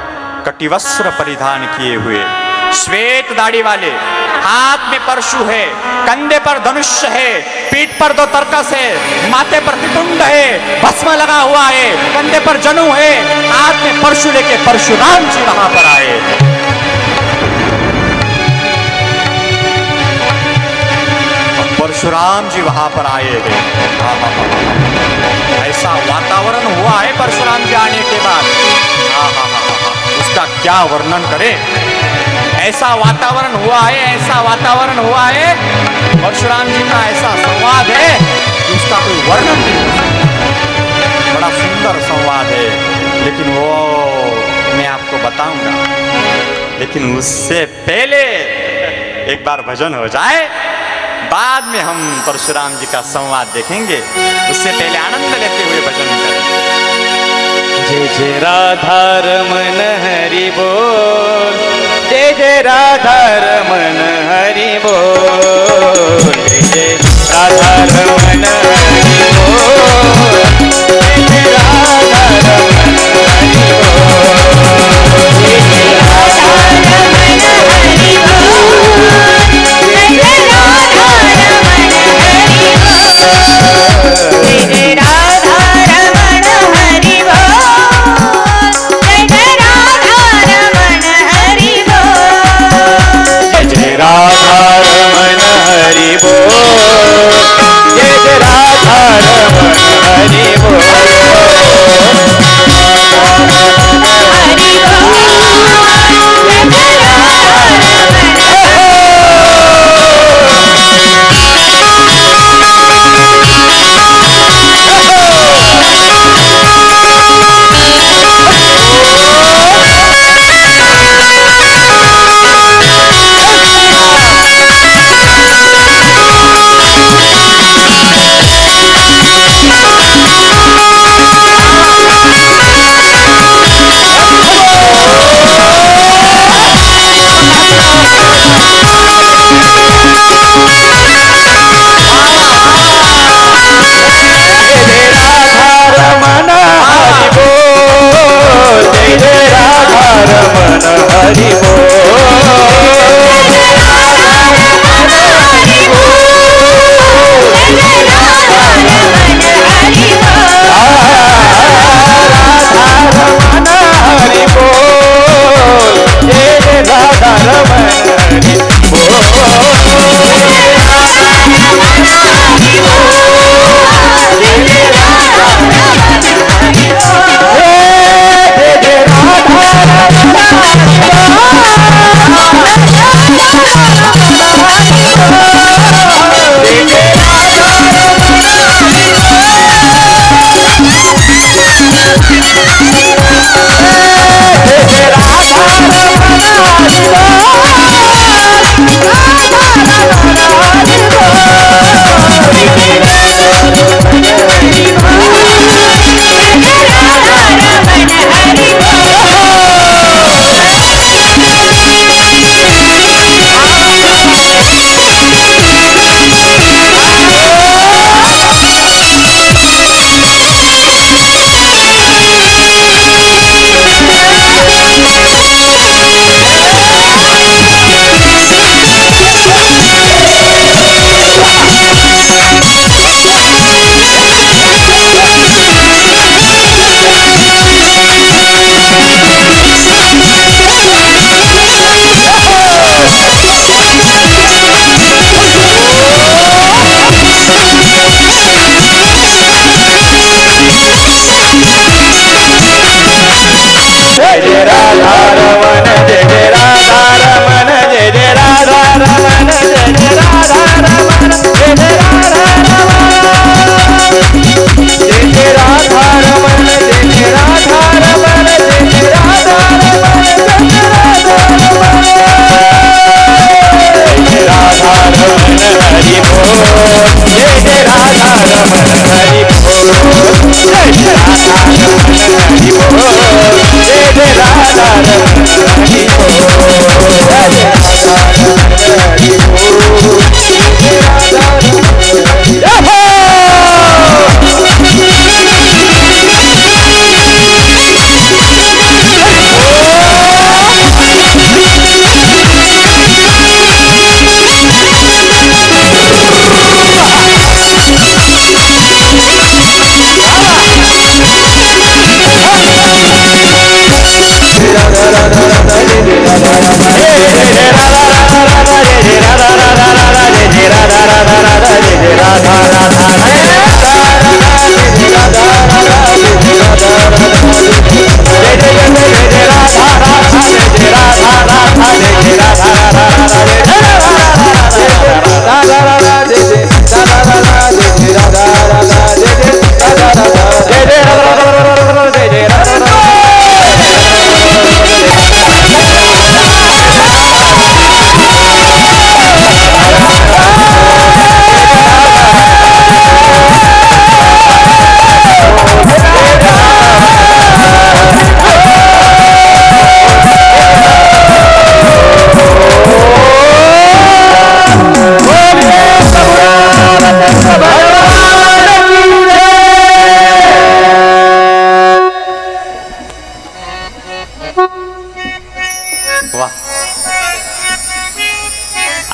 कटिवस्त्र परिधान किए हुए श्वेत दाढ़ी वाले, हाथ में परशु है, कंधे पर धनुष है, पीठ पर 2 तरकस है, माथे पर त्रिपुंड है, भस्म लगा हुआ है, कंधे पर जनु है, हाथ में परशु लेके परशुराम जी वहां पर आए। परशुराम जी वहां पर आए हैं। ऐसा वातावरण हुआ है परशुराम जी आने के बाद, उसका क्या वर्णन करें। ऐसा वातावरण हुआ है, ऐसा वातावरण हुआ है, परशुराम जी का ऐसा संवाद है कि उसका कोई वर्णन नहीं। बड़ा सुंदर संवाद है, लेकिन वो मैं आपको बताऊंगा। लेकिन उससे पहले एक बार भजन हो जाए, बाद में हम परशुराम जी का संवाद देखेंगे। उससे पहले आनंद लेते हुए भजन करेंगे। जय जय राधा रमन हरि बोल, जय जय राधा रमन हरि बोल, जय जय राधा रमन हरि बोल, जय जय राधा रमन हरि बोल, जय जय राधा रमन हरि बोल, जय जय राधा रमन हरि बोल, जय जय राधा रमन हरि बोल, जय जय राधा रमन हरि बोल, जय जय राधा हरि बोल। हरि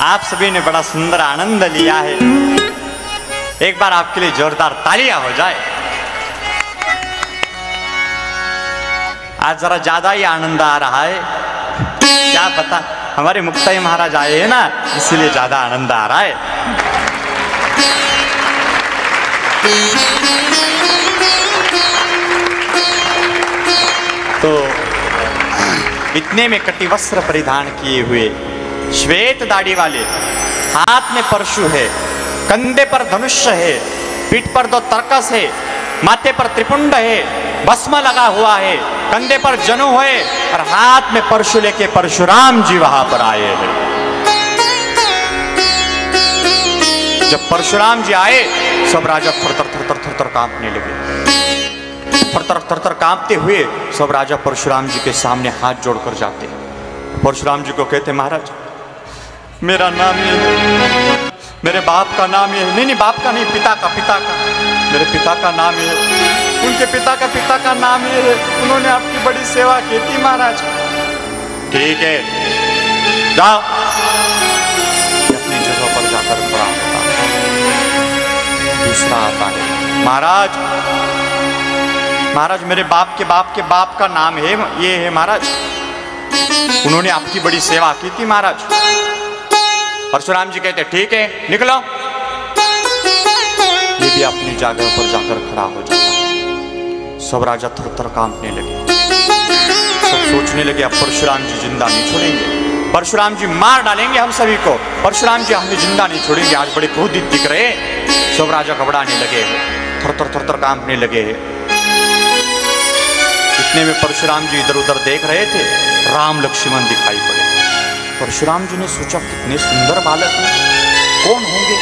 आप सभी ने बड़ा सुंदर आनंद लिया है। एक बार आपके लिए जोरदार तालियां हो जाए। आज जरा ज्यादा ही आनंद आ रहा है, क्या पता हमारे मुक्ताई महाराज आए हैं ना, इसीलिए ज्यादा आनंद आ रहा है। तो इतने में कटी वस्त्र परिधान किए हुए, श्वेत दाढ़ी वाले, हाथ में परशु है, कंधे पर धनुष है, पीठ पर 2 तरकस है, माथे पर त्रिपुंड है, भस्म लगा हुआ है, कंधे पर जनु है और हाथ में परशु लेके परशुराम जी वहां पर आए हैं। जब परशुराम जी आए, सब राजा थर-थर कांपने लगे। थर-थर कांपते हुए सब राजा परशुराम जी के सामने हाथ जोड़कर जाते। परशुराम जी को कहते, महाराज मेरा नाम ये है, मेरे बाप का नाम ये है। नहीं बाप का नहीं, पिता का मेरे पिता का नाम ये है, उनके पिता का नाम ये है, उन्होंने आपकी बड़ी सेवा की थी महाराज। ठीक है, जाओ। अपनी जगह पर जाकर खड़ा होता है। दूसरा आता है, महाराज मेरे बाप के बाप का नाम है ये है महाराज, उन्होंने आपकी बड़ी सेवा की थी महाराज। परशुराम जी कहते, ठीक है निकलो। ये भी अपनी जगह पर जाकर खड़ा हो जाता। सब राजा थर-थर कांपने लगे। सब सोचने लगे अब परशुराम जी जिंदा नहीं छोड़ेंगे, परशुराम जी मार डालेंगे हम सभी को, परशुराम जी हमें जिंदा नहीं छोड़ेंगे। आज बड़े क्रोधित दिख रहे। सब राजा घबराने लगे, थर-थर कांपने लगे। इतने में परशुराम जी इधर उधर देख रहे थे, राम लक्ष्मण दिखाई पड़े। परशुराम जी ने सोचा, कितने सुंदर बालक हैं, कौन होंगे?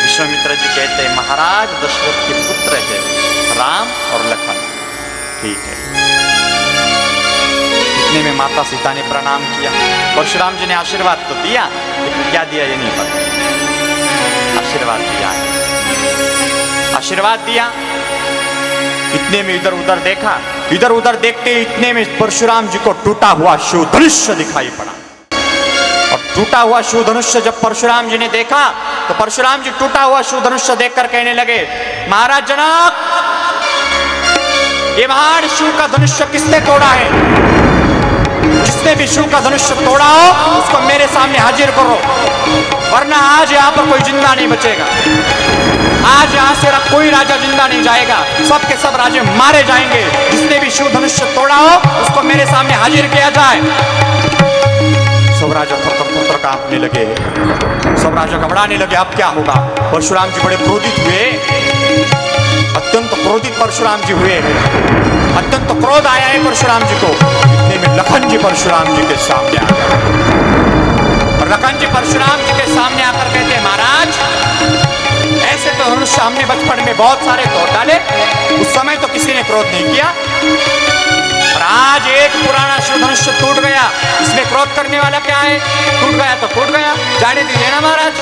विश्वामित्र जी कहते हैं, महाराज दशरथ के पुत्र है राम और लखन। ठीक है। इतने में माता सीता ने प्रणाम किया। परशुराम जी ने आशीर्वाद तो दिया, लेकिन क्या दिया ये नहीं पता। आशीर्वाद दिया है, आशीर्वाद दिया। इतने में इधर उधर देखा, इधर उधर देखते इतने में परशुराम जी को टूटा हुआ शिव धनुष्य दिखाई पड़ा। और टूटा हुआ शिव धनुष्य जब परशुराम जी ने देखा, तो परशुराम जी टूटा हुआ शिव धनुष्य देखकर कहने लगे, महाराज जनक, ये महान शिव का धनुष्य किसने तोड़ा है? जिसने भी शिव का धनुष्य तोड़ा हो उसको मेरे सामने हाजिर करो, वरना आज यहाँ पर कोई जिंदा नहीं बचेगा। आज यहाँ से कोई राजा जिंदा नहीं जाएगा, सबके सब राजे मारे जाएंगे। जिसने भी शिव धनुष्य तोड़ा हो उसको मेरे सामने हाजिर किया जाए। सब राजा थर-थर कांपने लगे, सब राजा घबराने लगे, अब क्या होगा? परशुराम जी बड़े क्रोधित हुए, अत्यंत क्रोधित परशुराम जी हुए, अत्यंत क्रोध आया है परशुराम जी को। इतने में लखन जी परशुराम जी के सामने आ गए। और लखन जी परशुराम जी के सामने आकर कहते, महाराज ऐसे तो धनुष्य हमने बचपन में बहुत सारे तोड़ डाले, उस समय तो किसी ने क्रोध नहीं किया, और आज एक पुराना शिव धनुष्य टूट गया, इसमें क्रोध करने वाला क्या है? टूट गया तो टूट गया, जाने दीजिए ना महाराज।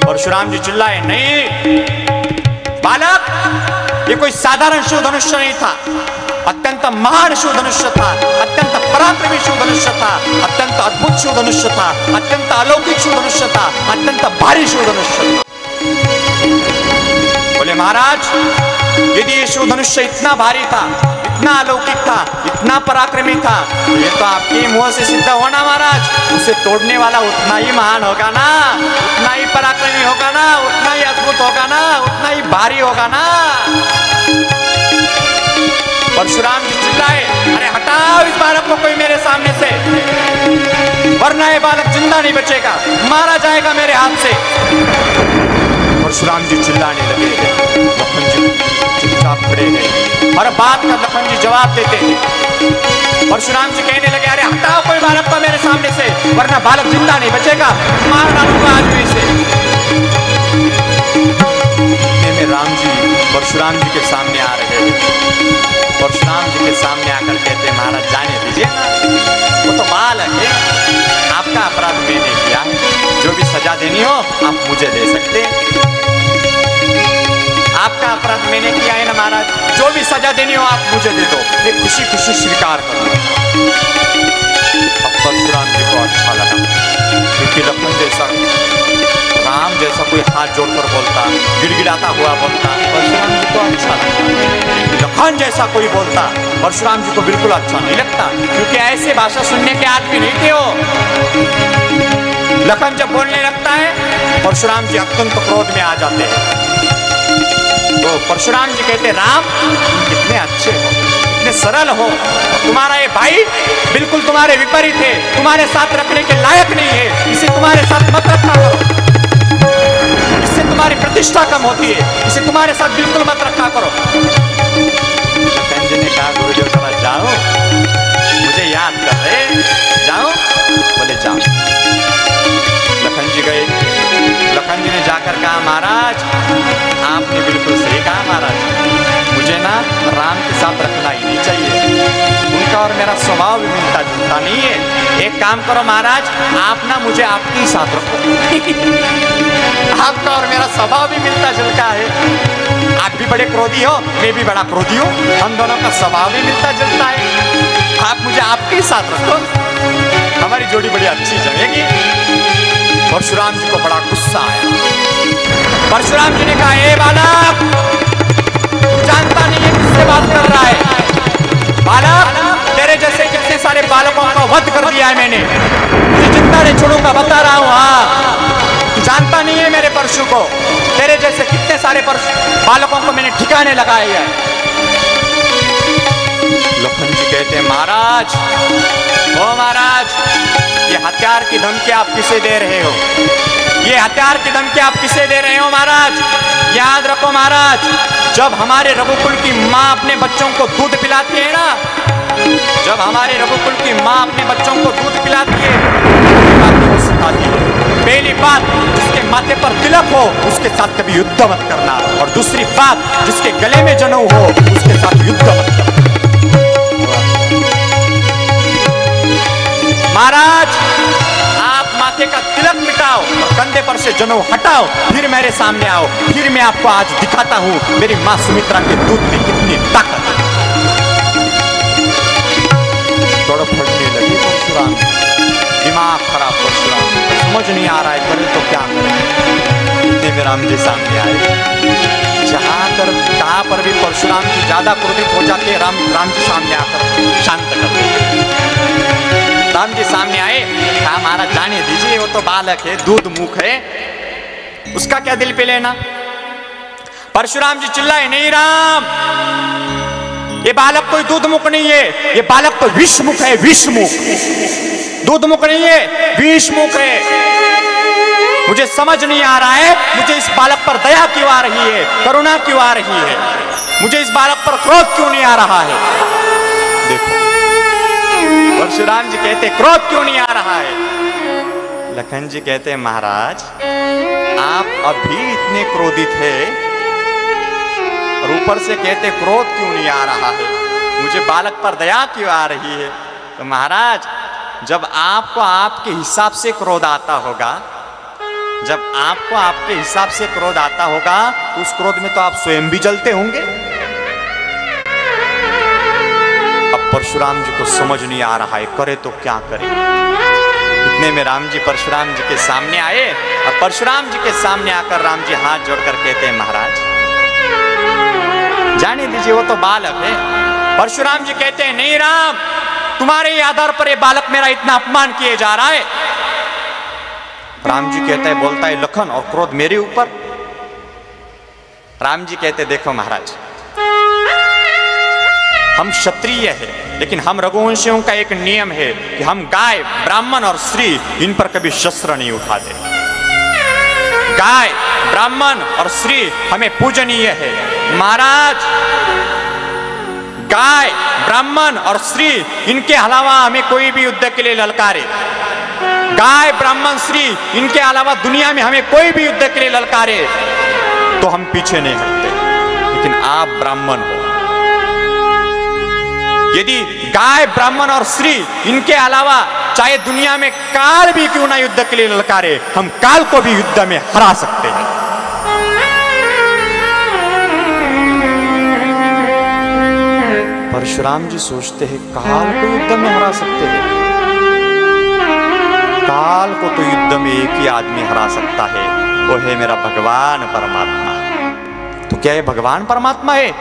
परशुराम जी चिल्लाए, नहीं बालक, ये कोई साधारण शिव धनुष्य नहीं था, अत्यंत महान शिव धनुष्य था, अत्यंत पराक्रमी शिव धनुष्य था, अत्यंत अद्भुत शिव धनुष्य था, अत्यंत अलौकिक शिव धनुष्य था, अत्यंत भारी शिव धनुष्य था। बोले महाराज, यदि ये शिव धनुष्य इतना भारी था, इतना अलौकिक था, इतना पराक्रमी था, ये तो आपके मुंह से सिद्ध होना महाराज, उसे तोड़ने वाला उतना ही महान होगा ना, उतना ही पराक्रमी होगा ना, उतना ही अद्भुत होगा ना, उतना ही भारी होगा ना। परशुराम जी चिल्लाए, अरे हटाओ इस बालक को कोई मेरे सामने से, वरना ये बालक जिंदा नहीं बचेगा, मारा जाएगा मेरे हाथ से। परशुराम जी चिल्लाने लगे, लखन जी चुपचाप खड़े हैं, हर बात का लखन जी जवाब देते हैं। परशुराम जी कहने लगे, अरे हटाओ कोई बालक को मेरे सामने से, वरना बालक जिंदा नहीं बचेगा, मार डालूंगा आज भी इसे। इतने में राम जी परशुराम जी के सामने आ रहे हैं। परशुराम जी के सामने आकर कहते, महाराज जाने दीजिए ना, वो तो बालक है, आपका अपराध मैंने किया है, जो भी सजा देनी हो आप मुझे दे सकते हैं। आपका अपराध मैंने किया है ना महाराज, जो भी सजा देनी हो आप मुझे दे दो, ये खुशी खुशी स्वीकार करो। अब परशुराम जी को अच्छा लगा, क्योंकि लखन जैसा, राम जैसा कोई हाथ जोड़कर बोलता, गिड़गिड़ाता हुआ बोलता, परशुराम जी को अच्छा लगता। लखन जैसा कोई बोलता परशुराम जी को बिल्कुल अच्छा नहीं लगता, क्योंकि ऐसे भाषा सुनने के आदमी नहीं थे वो। लखन जब बोलने लगता है, परशुराम जी अत्यंत क्रोध में आ जाते हैं। तो परशुराम जी कहते, राम कितने अच्छे हो, इतने सरल हो, तुम्हारा ये भाई बिल्कुल तुम्हारे विपरीत है, तुम्हारे साथ रखने के लायक नहीं है, इसे तुम्हारे साथ मत रखा करो, इससे तुम्हारी प्रतिष्ठा कम होती है, इसे तुम्हारे साथ बिल्कुल मत रखा करो। लखन जी ने कहा गुरुदेव थोड़ा जाओ, मुझे याद कर रहे, जाओ। बोले जाओ। लखन जी गए। लखन जी ने जाकर कहा महाराज आपने बिल्कुल सही कहा महाराज, मुझे ना राम के साथ रखना ही नहीं चाहिए, उनका और मेरा स्वभाव भी मिलता जुलता नहीं है। एक काम करो महाराज, आप ना मुझे आपके ही साथ रखो। आपका और मेरा स्वभाव भी मिलता जुलता है, आप भी बड़े क्रोधी हो, मैं भी बड़ा क्रोधी हूँ, हम दोनों का स्वभाव भी मिलता जुलता है, आप मुझे आपके ही साथ रखो, हमारी जोड़ी बड़ी अच्छी जमेगी। परशुराम जी को बड़ा गुस्सा आया। परशुराम जी ने कहा ए बालक, तू जानता नहीं है किससे बात कर रहा है? बालक, तेरे जैसे कितने सारे बालकों का वध कर दिया है मैंने, तुझे जिंदा नहीं छोड़ूंगा, बता रहा हूँ। हाँ, तू जानता नहीं है मेरे परशु को, तेरे जैसे कितने सारे बालकों को मैंने ठिकाने लगाए है। लखन जी कहते महाराज, ओ महाराज, ये हथियार की धमकी आप किसे दे रहे हो? ये हथियार की धमकी आप किसे दे रहे हो महाराज? याद रखो महाराज, जब हमारे रघुकुल की माँ अपने बच्चों को दूध पिलाती है ना, जब हमारे रघुकुल की माँ अपने बच्चों को दूध पिलाती है, वो सिखाती है पहली बात, जिसके माथे पर तिलक हो उसके साथ कभी युद्ध मत करना, और दूसरी बात, जिसके गले में जनेऊ हो उसके साथ युद्ध मत करना। महाराज आप माथे का तिलक मिटाओ और कंधे पर से जनेऊ हटाओ, फिर मेरे सामने आओ, फिर मैं आपको आज दिखाता हूं मेरी मां सुमित्रा के दूध में कितनी ताकत है। थोड़ा फटने लगी परशुराम, दिमाग खराब परशुराम, समझ नहीं आ रहा है करे तो क्या करें। इतने में राम जी सामने आए, जहां पर भी परशुराम जी ज्यादा क्रोधित हो जाते हैं, राम जी सामने आकर शांत कर देते। राम जी सामने आए, कहा महाराज जाने दीजिए, वो तो बालक है, दूध मुख है, उसका क्या दिल पे लेना। परशुराम जी चिल्लाए नहीं राम, ये बालक कोई दूध मुख नहीं है, ये बालक तो विषमुख है, विषमुख, दूध मुख नहीं है, विषमुख है। मुझे समझ नहीं आ रहा है, मुझे इस बालक पर दया क्यों आ रही है, करुणा क्यों आ रही है, मुझे इस बालक पर क्रोध क्यों नहीं आ रहा है। देखो परशुराम जी कहते क्रोध क्यों नहीं आ रहा है? लखन जी कहते महाराज आप अभी इतने क्रोधित है और ऊपर से कहते क्रोध क्यों नहीं आ रहा है, मुझे बालक पर दया क्यों आ रही है। तो महाराज जब आपको आपके हिसाब से क्रोध आता होगा, जब आपको आपके हिसाब से क्रोध आता होगा तो उस क्रोध में तो आप स्वयं भी जलते होंगे। अब परशुराम जी को समझ नहीं आ रहा है करे तो क्या करे। इतने में राम जी परशुराम जी के सामने आए और परशुराम जी के सामने आकर राम जी हाथ जोड़कर कहते हैं महाराज जाने दीजिए, वो तो बालक है। परशुराम जी कहते हैं नहीं राम, तुम्हारे ही आधार पर ये बालक मेरा इतना अपमान किए जा रहा है। राम जी कहता है बोलता है लखन और क्रोध मेरे ऊपर। राम जी कहते देखो महाराज हम क्षत्रिय हैं, लेकिन हम रघुवंशियों का एक नियम है कि हम गाय, ब्राह्मण और स्त्री इन पर कभी शस्त्र नहीं उठाते। गाय, ब्राह्मण और स्त्री हमें पूजनीय है। महाराज गाय, ब्राह्मण और स्त्री इनके अलावा हमें कोई भी युद्ध के लिए ललकारे, गाय, ब्राह्मण, स्त्री इनके अलावा दुनिया में हमें कोई भी युद्ध के लिए ललकारे तो हम पीछे नहीं हटते। लेकिन आप ब्राह्मण हो, यदि गाय, ब्राह्मण और स्त्री इनके अलावा चाहे दुनिया में काल भी क्यों ना युद्ध के लिए ललकारे, हम काल को भी युद्ध में हरा सकते हैं। परशुराम जी सोचते हैं काल को युद्ध में हरा सकते हैं। काल को तो युद्ध में एक ही आदमी हरा सकता है, वो है मेरा भगवान परमात्मा। तो क्या ये भगवान परमात्मा है?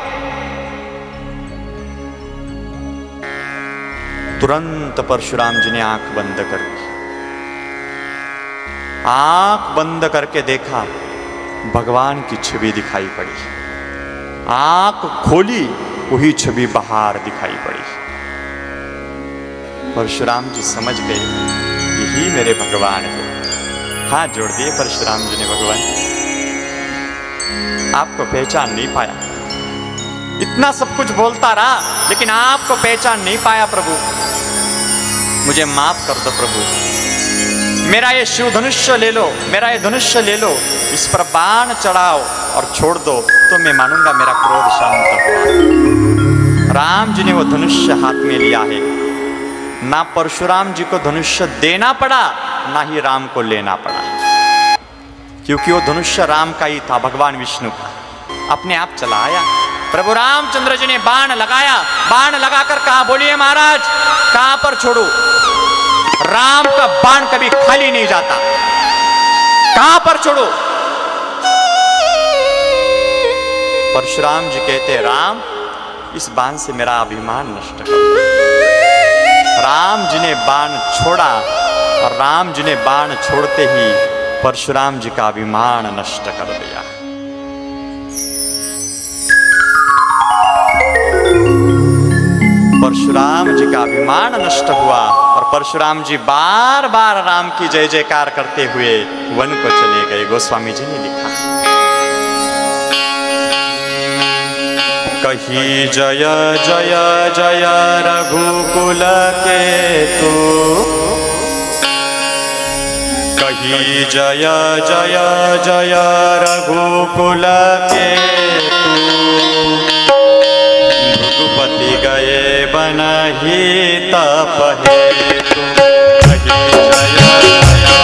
तुरंत परशुराम जी ने आंख बंद कर दी। आंख बंद करके देखा, भगवान की छवि दिखाई पड़ी। आंख खोली, वही छवि बाहर दिखाई पड़ी। परशुराम जी समझ गए यही मेरे भगवान है। हाथ जोड़ दिए परशुराम जी ने, भगवान आपको पहचान नहीं पाया, इतना सब कुछ बोलता रहा लेकिन आपको पहचान नहीं पाया प्रभु, मुझे माफ कर दो प्रभु, मेरा ये शिव धनुष्य ले लो, मेरा ये धनुष्य ले लो, इस पर बाण चढ़ाओ और छोड़ दो तो मैं मानूंगा मेरा क्रोध शांत हुआ। राम जी ने वो धनुष्य हाथ में लिया है, ना परशुराम जी को धनुष्य देना पड़ा ना ही राम को लेना पड़ा, क्योंकि वो धनुष्य राम का ही था, भगवान विष्णु का, अपने आप चलाया। प्रभु रामचंद्र जी ने बाण लगाया, बाण लगाकर कहा बोलिए महाराज कहां पर छोड़ू। राम का बाण कभी खाली नहीं जाता, कहां पर छोड़ू। परशुराम जी कहते राम इस बाण से मेरा अभिमान नष्ट करो। राम जी ने बाण छोड़ा और राम जी ने बाण छोड़ते ही परशुराम जी का अभिमान नष्ट कर दिया। परशुराम जी का अभिमान नष्ट हुआ और परशुराम जी बार बार राम की जय जयकार करते हुए वन को चले गए। गोस्वामी जी ने लिखा कही जय जय जय रघुकुल के तू, कही जय जय जय रघुकुल के तू, भृगुपति गए बनहि तप हेतु, कही जय जय जय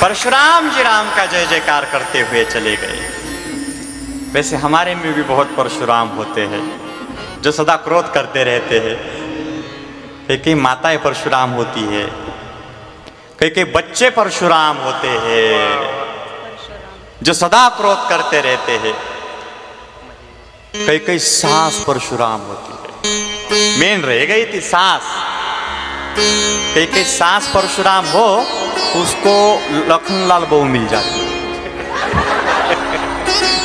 परशुराम जी राम का जय जयकार करते हुए चले गए। वैसे हमारे में भी बहुत परशुराम होते हैं जो सदा क्रोध करते रहते हैं। कई माताएं परशुराम होती है, कई बच्चे परशुराम होते हैं जो सदा क्रोध करते रहते हैं। कई सास परशुराम होती है, मेन रह गई थी सास। कई सास परशुराम हो उसको लखनलाल बहू मिल जाती है।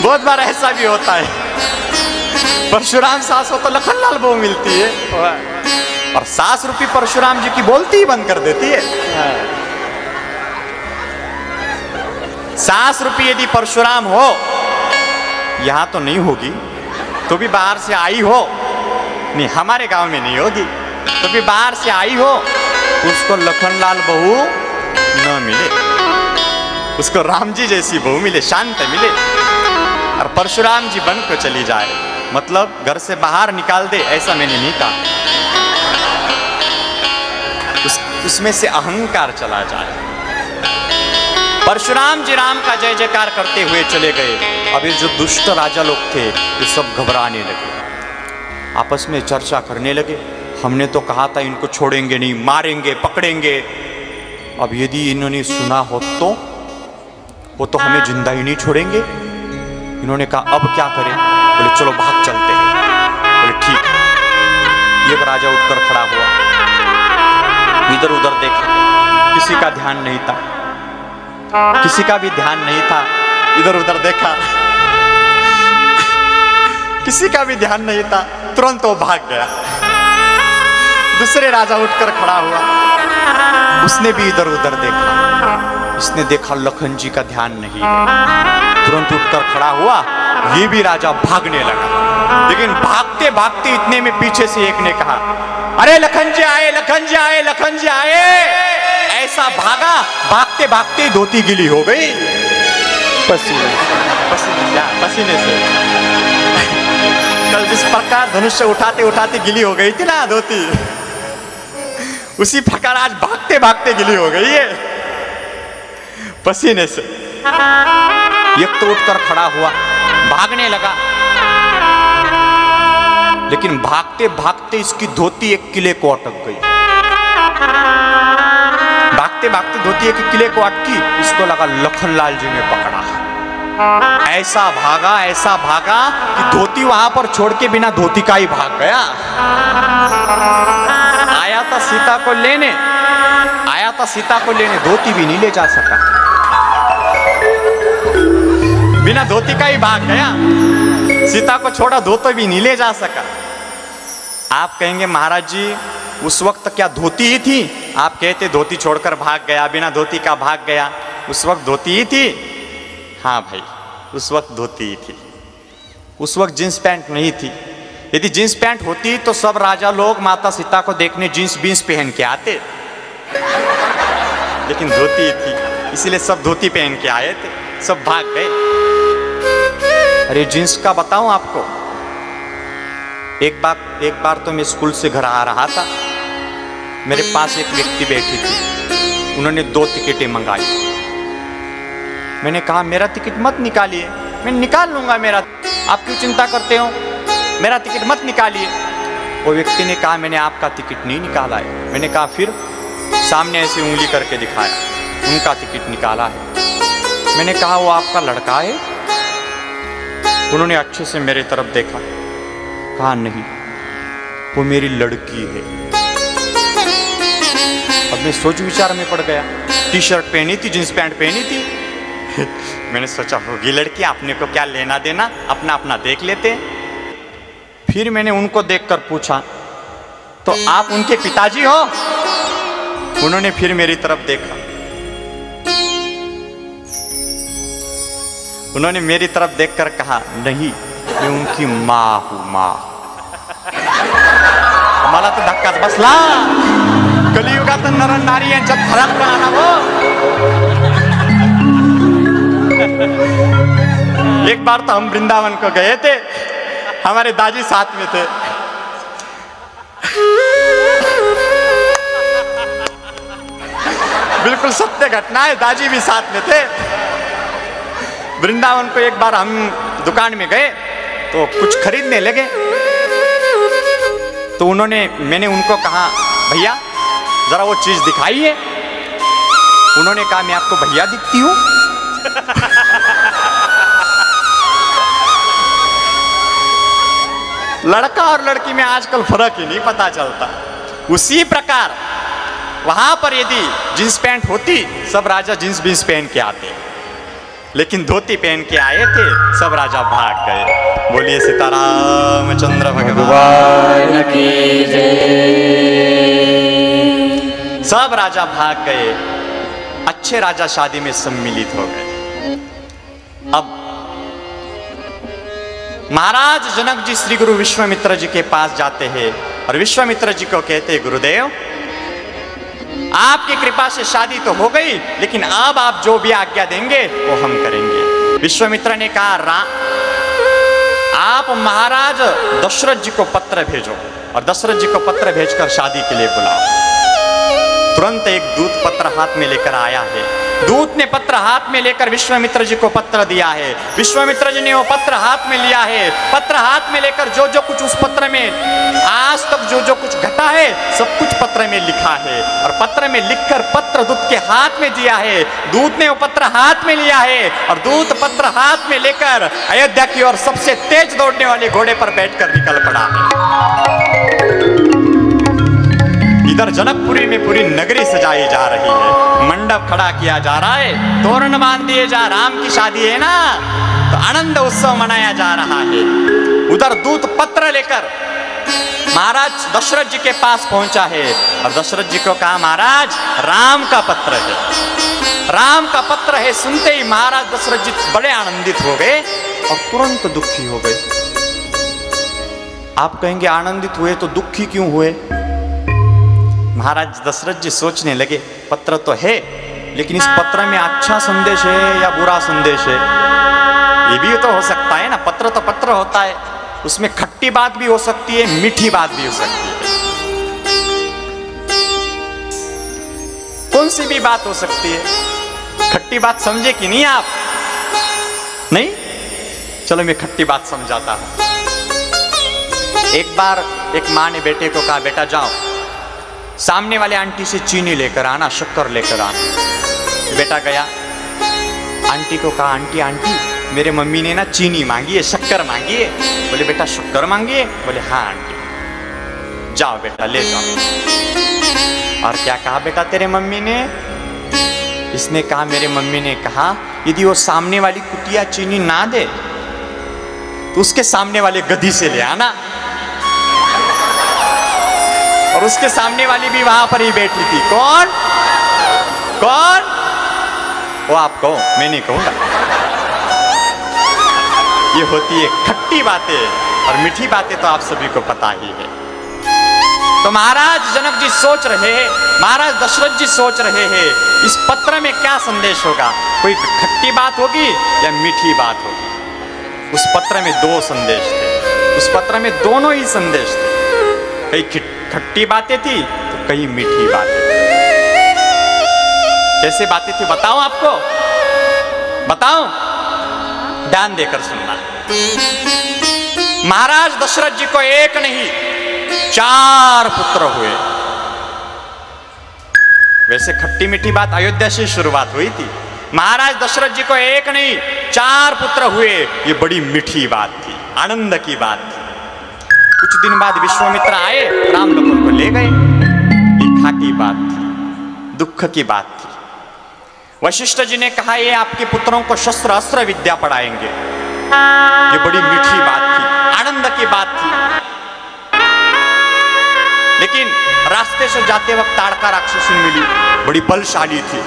बहुत बार ऐसा भी होता है, परशुराम सास हो तो लखनलाल बहू मिलती है और सास रूपी परशुराम जी की बोलती ही बंद कर देती है। सास रूपी यदि परशुराम हो, यहां तो नहीं होगी तो भी बाहर से आई हो, नहीं हमारे गांव में नहीं होगी तो भी बाहर से आई हो, उसको लखनलाल बहू न मिले, उसको राम जी जैसी बहू मिले, शांत मिले। और परशुराम जी बन को चली जाए, मतलब घर से बाहर निकाल दे, ऐसा मैंने नहीं कहा। उसमें से अहंकार चला जाए। परशुराम जी राम का जय जयकार करते हुए चले गए। अब ये जो दुष्ट राजा लोग थे ये सब घबराने लगे, आपस में चर्चा करने लगे। हमने तो कहा था इनको छोड़ेंगे नहीं, मारेंगे, पकड़ेंगे। अब यदि इन्होंने सुना हो तो वो तो हमें जिंदा ही नहीं छोड़ेंगे। इन्होंने कहा अब क्या करें? बोले चलो भाग चलते हैं। बोले ठीक है। एक राजा उठकर खड़ा हुआ, इधर उधर देखा, किसी का ध्यान नहीं था, किसी का भी ध्यान नहीं था। इधर उधर देखा, किसी का भी ध्यान नहीं था, तुरंत वो भाग गया। दूसरे राजा उठकर खड़ा हुआ, उसने भी इधर उधर देखा, इसने देखा लखन जी का ध्यान नहीं है, तुरंत उठकर खड़ा हुआ। ये भी राजा भागने लगा, लेकिन भागते भागते इतने में पीछे से एक ने कहा, अरे लखन जी आए, लखन जी आए, लखन जी आए। ऐसा भागा, भागते भागते धोती गीली हो गई पसीने पसीने से। कल जिस प्रकार धनुष्य उठाते उठाते गीली हो गई थी ना धोती, उसी प्रकार आज भागते भागते गीली हो गई है पसीने से। एक तो उठकर खड़ा हुआ, भागने लगा, लेकिन भागते भागते इसकी धोती एक किले को अटक गई। भागते भागते धोती एक किले को अटकी, इसको लगा लखनलाल जी ने पकड़ा। ऐसा भागा कि धोती वहां पर छोड़ के बिना धोती का ही भाग गया। आया था सीता को लेने, धोती भी नहीं ले जा सका, बिना धोती का ही भाग गया। सीता को छोड़ा, धोती भी नहीं ले जा सका। आप कहेंगे महाराज जी उस वक्त क्या धोती ही थी? आप कहते धोती छोड़कर भाग गया, बिना धोती का भाग गया। उस वक्त धोती ही थी? हाँ भाई, उस वक्त धोती ही थी। उस वक्त जींस पैंट नहीं थी। यदि जींस पैंट होती तो सब राजा लोग माता सीता को देखने जींस बींस पहन के आते, लेकिन धोती ही थी, इसीलिए सब धोती पहन के आए थे, सब भाग गए। अरे जींस का बताऊं आपको, एक बार तो मैं स्कूल से घर आ रहा था, मेरे पास एक व्यक्ति बैठी थी, उन्होंने 2 टिकटें मंगाई। मैंने कहा मेरा टिकट मत निकालिए, मैं निकाल लूंगा मेरा, आप क्यों चिंता करते हो, मेरा टिकट मत निकालिए। वो व्यक्ति ने कहा मैंने आपका टिकट नहीं निकाला है। मैंने कहा फिर? सामने ऐसे उंगली करके दिखाया, उनका टिकट निकाला है। मैंने कहा वो आपका लड़का है? उन्होंने अच्छे से मेरे तरफ देखा, कहा नहीं वो मेरी लड़की है। अब मैं सोच विचार में पड़ गया, टी शर्ट पहनी थी, जींस पैंट पहनी थी। मैंने सोचा होगी लड़की, अपने को क्या लेना देना, अपना अपना देख लेते। फिर मैंने उनको देखकर पूछा तो आप उनके पिताजी हो? उन्होंने फिर मेरी तरफ देखा, उन्होंने मेरी तरफ देखकर कहा नहीं मैं उनकी माँ हूं, माँ। मला तो धक्काच बसला, कलियुगात नर नारी यांच्यात फरक राहणार हो। एक बार तो हम वृंदावन को गए थे, हमारे दादी साथ में थे। बिल्कुल सत्य घटना है, दाजी भी साथ में थे। वृंदावन को एक बार हम दुकान में गए तो कुछ खरीदने लगे, तो मैंने उनको कहा भैया जरा वो चीज दिखाइए। उन्होंने कहा मैं आपको भैया दिखती हूं? लड़का और लड़की में आजकल फर्क ही नहीं पता चलता। उसी प्रकार वहां पर यदि जींस पैंट होती, सब राजा जींस बींस पहन के आते, लेकिन धोती पहन के आए थे, सब राजा भाग गए। बोलिए सीताराम चंद्र भगवान की जय। सब राजा भाग गए, अच्छे राजा शादी में सम्मिलित हो गए। अब महाराज जनक जी श्री गुरु विश्वामित्र जी के पास जाते हैं और विश्वामित्र जी को कहते हैं गुरुदेव आपकी कृपा से शादी तो हो गई, लेकिन अब आप जो भी आज्ञा देंगे वो हम करेंगे। विश्वामित्र ने कहा आप महाराज दशरथ जी को पत्र भेजो और दशरथ जी को पत्र भेजकर शादी के लिए बुलाओ। तुरंत एक दूत पत्र हाथ में लेकर आया है। दूत ने पत्र हाथ में लेकर विश्वामित्र जी को पत्र दिया है। विश्वामित्र जी ने वो पत्र हाथ में लिया है। पत्र हाथ में लेकर जो जो कुछ उस पत्र में आज तक जो जो कुछ घटा है सब कुछ पत्र में लिखा है और पत्र में लिखकर पत्र दूत के हाथ में दिया है। दूत ने वो पत्र हाथ में लिया है और दूत पत्र हाथ में लेकर अयोध्या की ओर सबसे तेज दौड़ने वाले घोड़े पर बैठकर निकल पड़ा है। इधर जनकपुरी में पूरी नगरी सजाई जा रही है, मंडप खड़ा किया जा रहा है, तोरण बांध दिए जा, राम की शादी है ना, तो आनंद उत्सव मनाया जा रहा है। उधर दूत पत्र लेकर महाराज दशरथ जी के पास पहुंचा है और दशरथ जी को कहा महाराज राम का पत्र है, राम का पत्र है। सुनते ही महाराज दशरथ जी बड़े आनंदित हो गए और तुरंत दुखी हो गए। आप कहेंगे आनंदित हुए तो दुखी क्यों हुए? महाराज दशरथ जी सोचने लगे पत्र तो है, लेकिन इस पत्र में अच्छा संदेश है या बुरा संदेश है, ये भी तो हो सकता है ना। पत्र तो पत्र होता है, उसमें खट्टी बात भी हो सकती है, मीठी बात भी हो सकती है, कौन सी भी बात हो सकती है। खट्टी बात समझे कि नहीं आप? नहीं? चलो मैं खट्टी बात समझाता हूं। एक बार एक माँ ने बेटे को कहा बेटा जाओ सामने वाले आंटी से चीनी लेकर आना, शक्कर लेकर आना। बेटा गया, आंटी को कहा आंटी आंटी मेरे मम्मी ने ना चीनी मांगी है, शक्कर मांगी है। बोले बेटा शक्कर मांगी है? बोले हाँ आंटी। जाओ बेटा ले जाओ। और क्या कहा बेटा तेरे मम्मी ने? इसने कहा मेरे मम्मी ने कहा यदि वो सामने वाली कुटिया चीनी ना दे तो उसके सामने वाले गधी से ले आना। और उसके सामने वाली भी वहां पर ही बैठी थी। कौन? कौन? वो आप कहो, मैं नहीं कहूंगा। ये होती है खट्टी बातें और मीठी बातें तो आप सभी को पता ही है। तो महाराज जनक जी सोच रहे हैं, महाराज दशरथ जी सोच रहे हैं इस पत्र में क्या संदेश होगा, कोई खट्टी बात होगी या मीठी बात होगी। उस पत्र में दो संदेश थे, उस पत्र में दोनों ही संदेश थे। कई खट्टी बातें थी तो कई मीठी बातें। कैसे बातें थी बताऊं आपको? बताऊं? ध्यान देकर सुनना। महाराज दशरथ जी को एक नहीं 4 पुत्र हुए। वैसे खट्टी मीठी बात अयोध्या से शुरुआत हुई थी। महाराज दशरथ जी को एक नहीं 4 पुत्र हुए। ये बड़ी मीठी बात थी, आनंद की बात थी। कुछ दिन बाद विश्वामित्र आए, राम लखन को ले गए। ये खाकी बात थी, दुख की बात थी। वशिष्ठ जी ने कहा ये आपके पुत्रों को शस्त्र अस्त्र विद्या पढ़ाएंगे। ये बड़ी मीठी बात थी, आनंद की बात थी। लेकिन रास्ते से जाते वक्त ताड़का राक्षसी मिली, बड़ी बलशाली थी।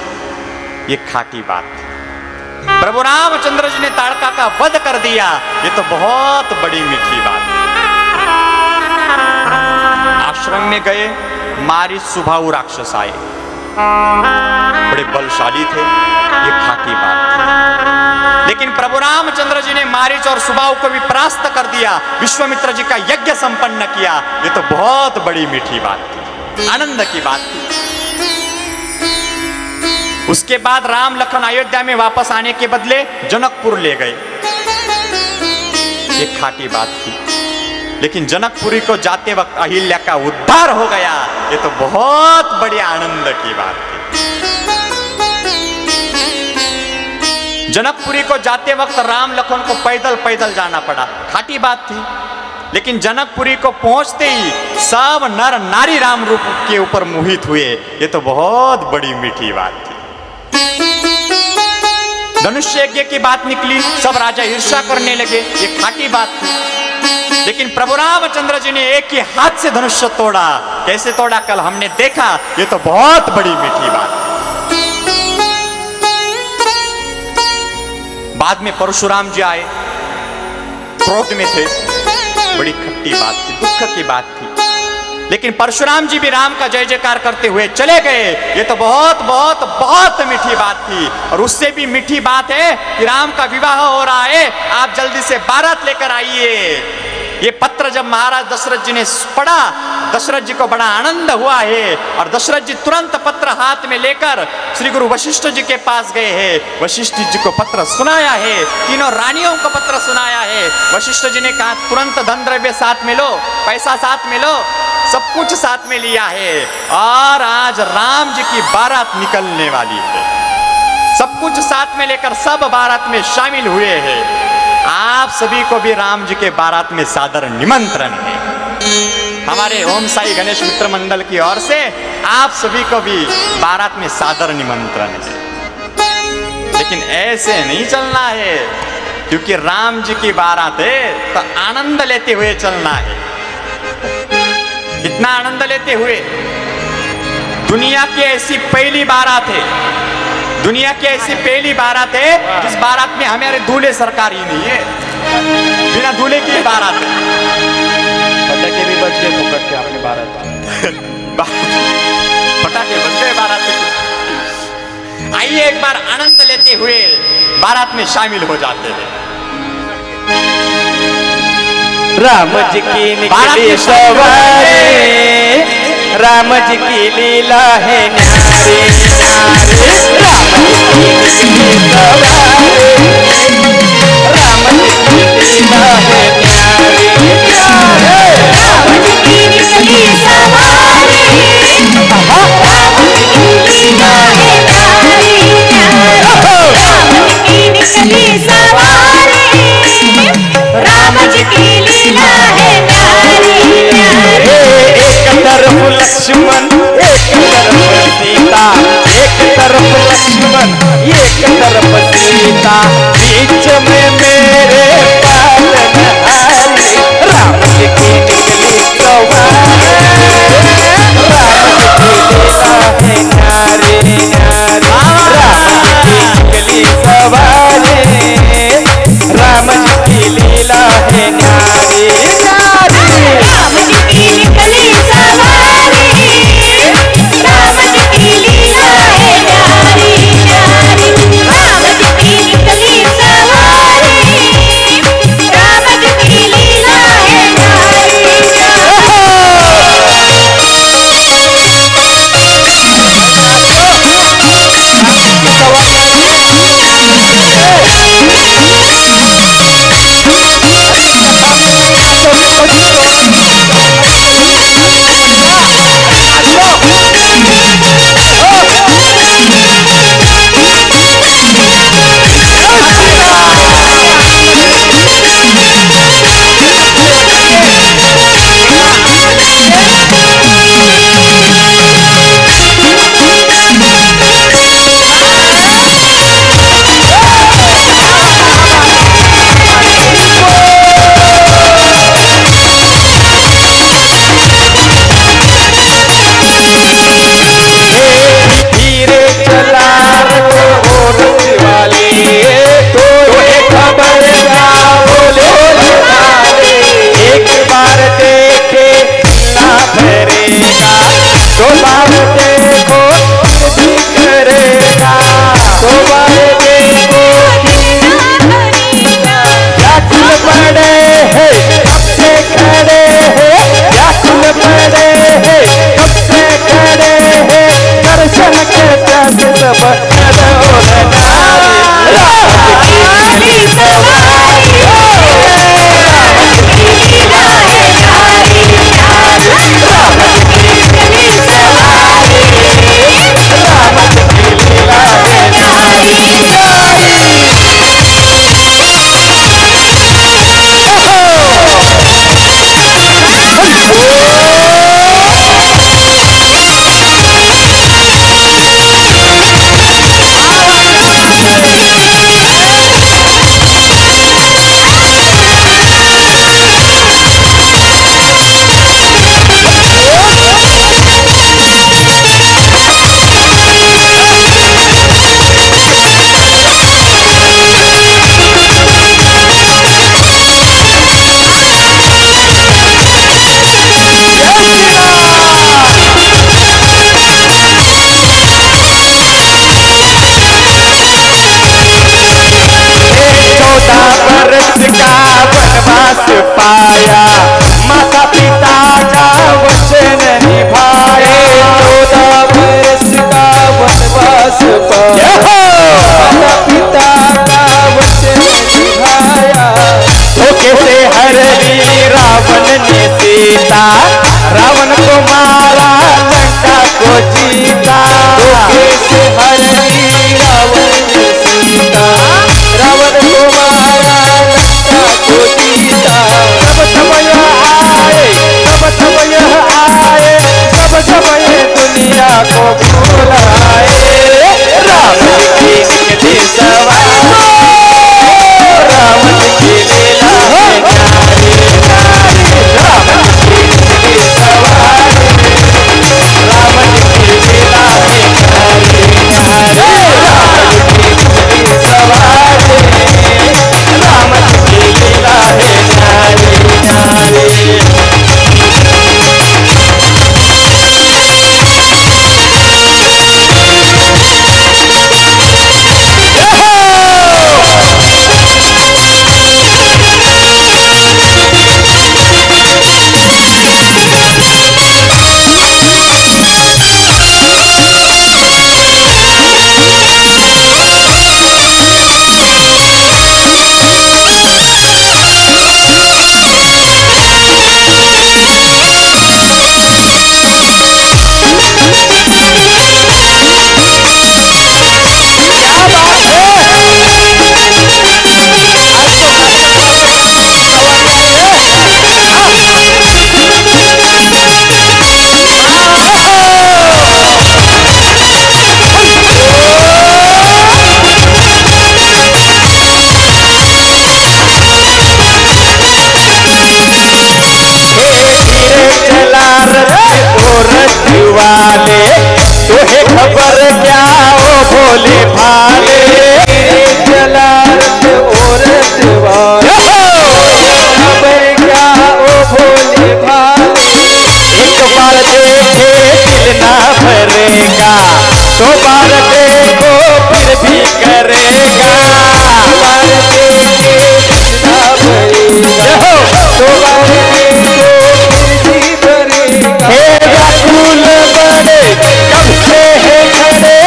ये खाकी बात थी। प्रभु रामचंद्र जी ने ताड़का का वध कर दिया। ये तो बहुत बड़ी मीठी बात है। आश्रम में गए, मारी सुबाहु राक्षस आए, बड़े बलशाली थे। ये खाकी बात थी। लेकिन प्रभु रामचंद्र जी ने मारीच और सुबाहु को भी परास्त कर दिया, विश्वामित्र जी का यज्ञ संपन्न किया। ये तो बहुत बड़ी मीठी बात थी, आनंद की बात थी। उसके बाद राम लखन अयोध्या में वापस आने के बदले जनकपुर ले गए। एक खाटी बात थी, लेकिन जनकपुरी को जाते वक्त अहिल्या का उद्धार हो गया, ये तो बहुत बड़ी आनंद की बात थी। जनकपुरी को जाते वक्त राम लखन को पैदल पैदल जाना पड़ा, खाटी बात थी, लेकिन जनकपुरी को पहुंचते ही सब नर नारी राम रूप के ऊपर मोहित हुए, ये तो बहुत बड़ी मीठी बात थी। धनुष्य यज्ञ की बात निकली, सब राजा ईर्ष्या करने लगे, ये खाटी बात थी, लेकिन प्रभु रामचंद्र जी ने एक ही हाथ से धनुष्य तोड़ा। कैसे तोड़ा कल हमने देखा, ये तो बहुत बड़ी मीठी बात थी। बाद में परशुराम जी आए, क्रोध में थे, बड़ी खट्टी बात थी, दुख की बात थी, लेकिन परशुराम जी भी राम का जय जयकार करते हुए चले गए, ये तो बहुत बहुत बहुत मीठी बात थी। और उससे भी मीठी बात है कि राम का विवाह हो रहा है, आप जल्दी से बारात लेकर आइए। ये पत्र जब महाराज दशरथ जी ने पढ़ा, दशरथ जी को बड़ा आनंद हुआ है, और दशरथ जी तुरंत पत्र हाथ में लेकर श्री गुरु वशिष्ठ जी के पास गए हैं। वशिष्ठ जी को पत्र सुनाया है, तीनों रानियों को पत्र सुनाया है। वशिष्ठ जी ने कहा तुरंत धन द्रव्य साथ में लो, पैसा साथ में लो, सब कुछ साथ में लिया है, और आज राम जी की बारात निकलने वाली है। सब कुछ साथ में लेकर सब बारात में शामिल हुए हैं। आप सभी को भी राम जी के बारात में सादर निमंत्रण है। हमारे ओम साई गणेश मित्र मंडल की ओर से आप सभी को भी बारात में सादर निमंत्रण है। लेकिन ऐसे नहीं चलना है, क्योंकि राम जी की बारात है तो आनंद लेते हुए चलना है। कितना आनंद लेते हुए? दुनिया की ऐसी पहली बारात है, दुनिया की ऐसी पहली बारात है जिस बारात में हमारे दूल्हे सरकार ही नहीं है, बिना दूल्हे की बारात है। पटाखे भी बज गए फुकट के आपने बारात पटाखे बज गए बारात में। आइए एक बार आनंद लेते हुए बारात में शामिल हो जाते हैं। राम जी की निकली सवारी, राम जी की लीला है न्यारी न्यारी। राम जी की लीला है न्यारी न्यारी। राम जी की निकली सवारी, राम जी की लीला है न्यारी न्यारी। राम जी की निकली सवारी, राम जी की लीला है न्यारी न्यारी। एक तरफ लक्ष्मण, एक तरफ सीता, एक तरफ लक्ष्मण, एक तरफ सीता, बीच में मेरे पालनहारी। राम जी की निकली सवारी, राम जी की लीला है न्यारी न्यारी। राम जी की निकली सवारी, राम जी की लीला है न्यारी न्यारी। राम जी की निकली सवारी, राम जी की लीला है न्यारी न्यारी। राम जी की निकली सवारी, राम जी की लीला है न्यारी सब को बुलाए, राम जी की निकली सवारी, राम जी की लीला है न्यारी न्यारी, राम जी की निकली सवारी, राम जी की लीला है न्यारी न्यारी, राम जी की निकली सवारी, राम जी की लीला है न्यारी न्यारी। वाले तुहे खबर क्या ओ भोले भाले, चला औरत वाले खबर क्या ओ भोले भाले, एक बार देखे दिल ना भरेगा, दो बार देखो फिर भी करेगा, बार देखे दिल ना भरेगा, दो बार देखो फिर भी भरेगा। व्याकुल बड़े कब से है खड़े,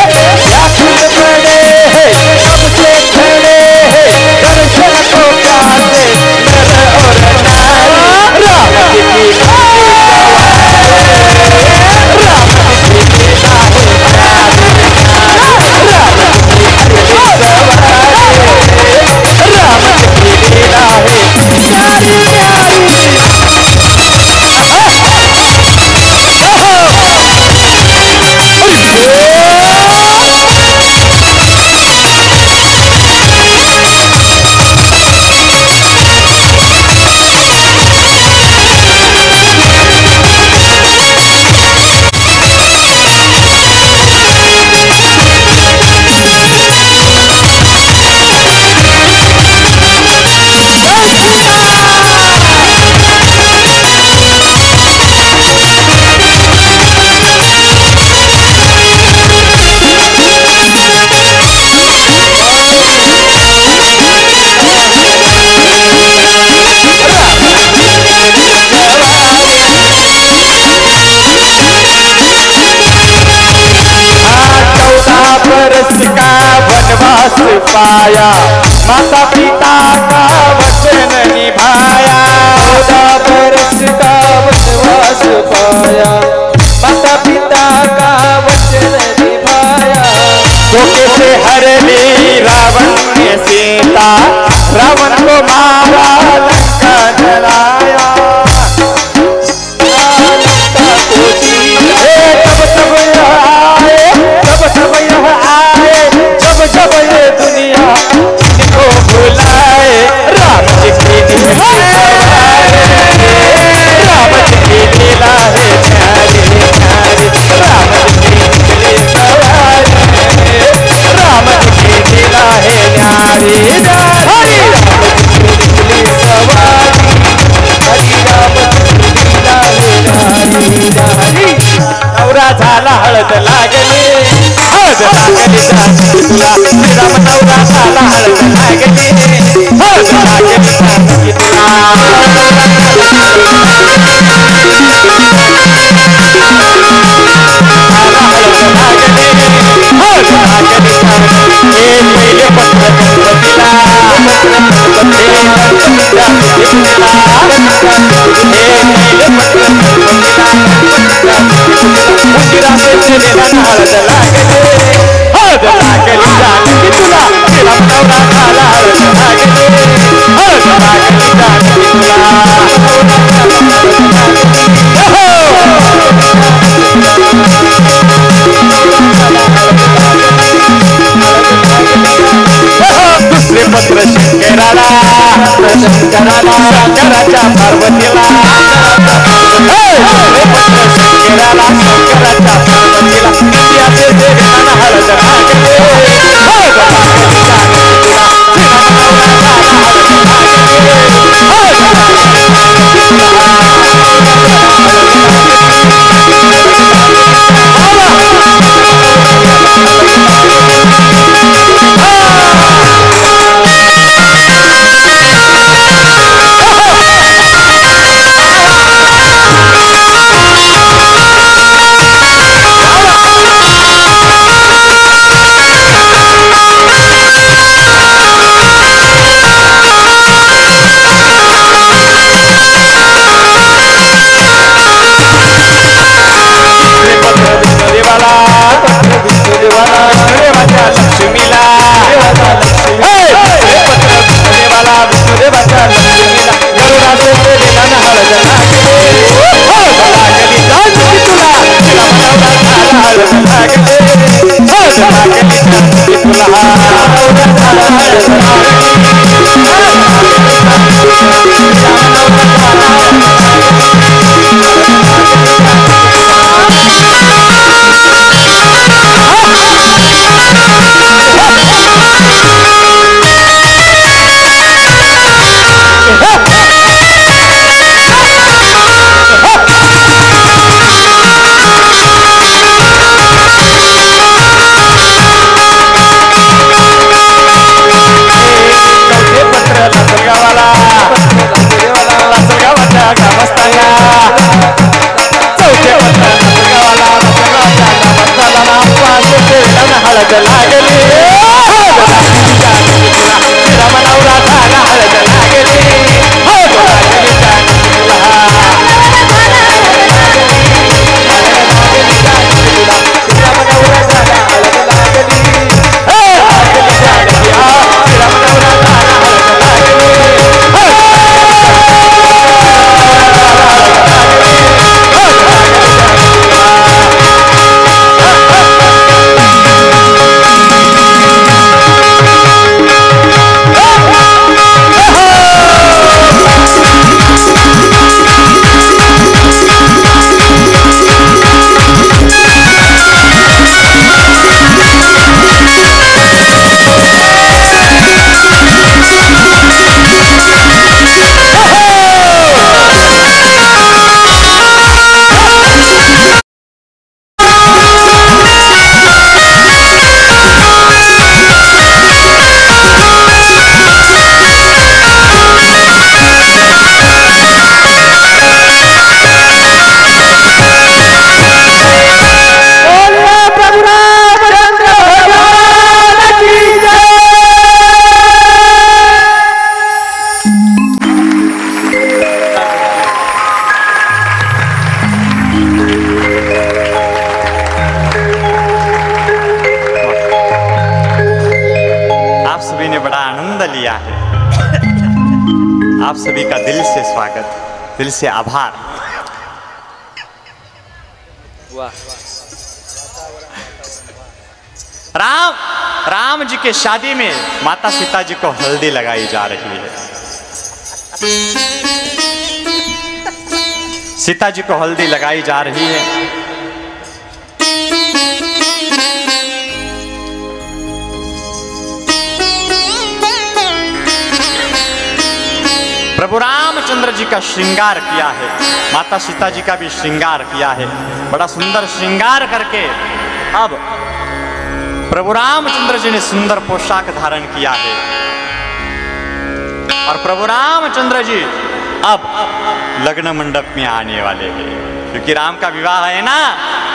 व्याकुल बड़े है कब से खड़े है, दर्शन को प्यासे नर और नारी, राम जी की राम जी की लीला है न्यारी न्यारी, राम जी की सवारी, राम जी की लीला है न्यारी न्यारी। वनवास पाया, माता पिता का वचन निभाया, 14 बरस का वनवास पाया, माता पिता का वचन निभाया, धोखे से हर ली रावण ने सीता, रावण को मारा लंका जलाया, लंका को जीता, तब यह आए, तब यह आए, जब ये दुनिया इनको भुलाए, राम जी की सवारी, राम जी की लीला है न्यारी न्यारी, राम जी की निकली सवारी, राम जी की लीला है न्यारी न्यारी, राम जी की निकली सवारी, हरि राम जी की लीला है न्यारी न्यारी। नवरा झाला हळद लागली, हळद लागली जानकी तुला, श्रीराम नवरा झाला हळद लागली, हळद लागली जानकी तुला, हळद लागली, हळद लागली जानकी, हे पहिले पत्र गणपतीला, हळद लागली, हळद लागली जानकी तुला, श्रीराम नवरा झाला हळद लागली, हळद लागली जानकी तुला, शंकराला शंकराच्या पार्वतीला शंकराला शंकराच्या पार्वतीला इतिहासे देवाना हळद लागले आप सभी का दिल से स्वागत, दिल से आभार। राम जी के शादी में माता सीता जी को हल्दी लगाई जा रही है। सीता जी को हल्दी लगाई जा रही है। प्रभु रामचंद्र जी का श्रृंगार किया है, माता सीता जी का भी श्रृंगार किया है। बड़ा सुंदर श्रृंगार करके अब प्रभु रामचंद्र जी ने सुंदर पोशाक धारण किया है। और प्रभु रामचंद्र जी अब लग्न मंडप में आने वाले हैं, क्योंकि राम का विवाह है ना,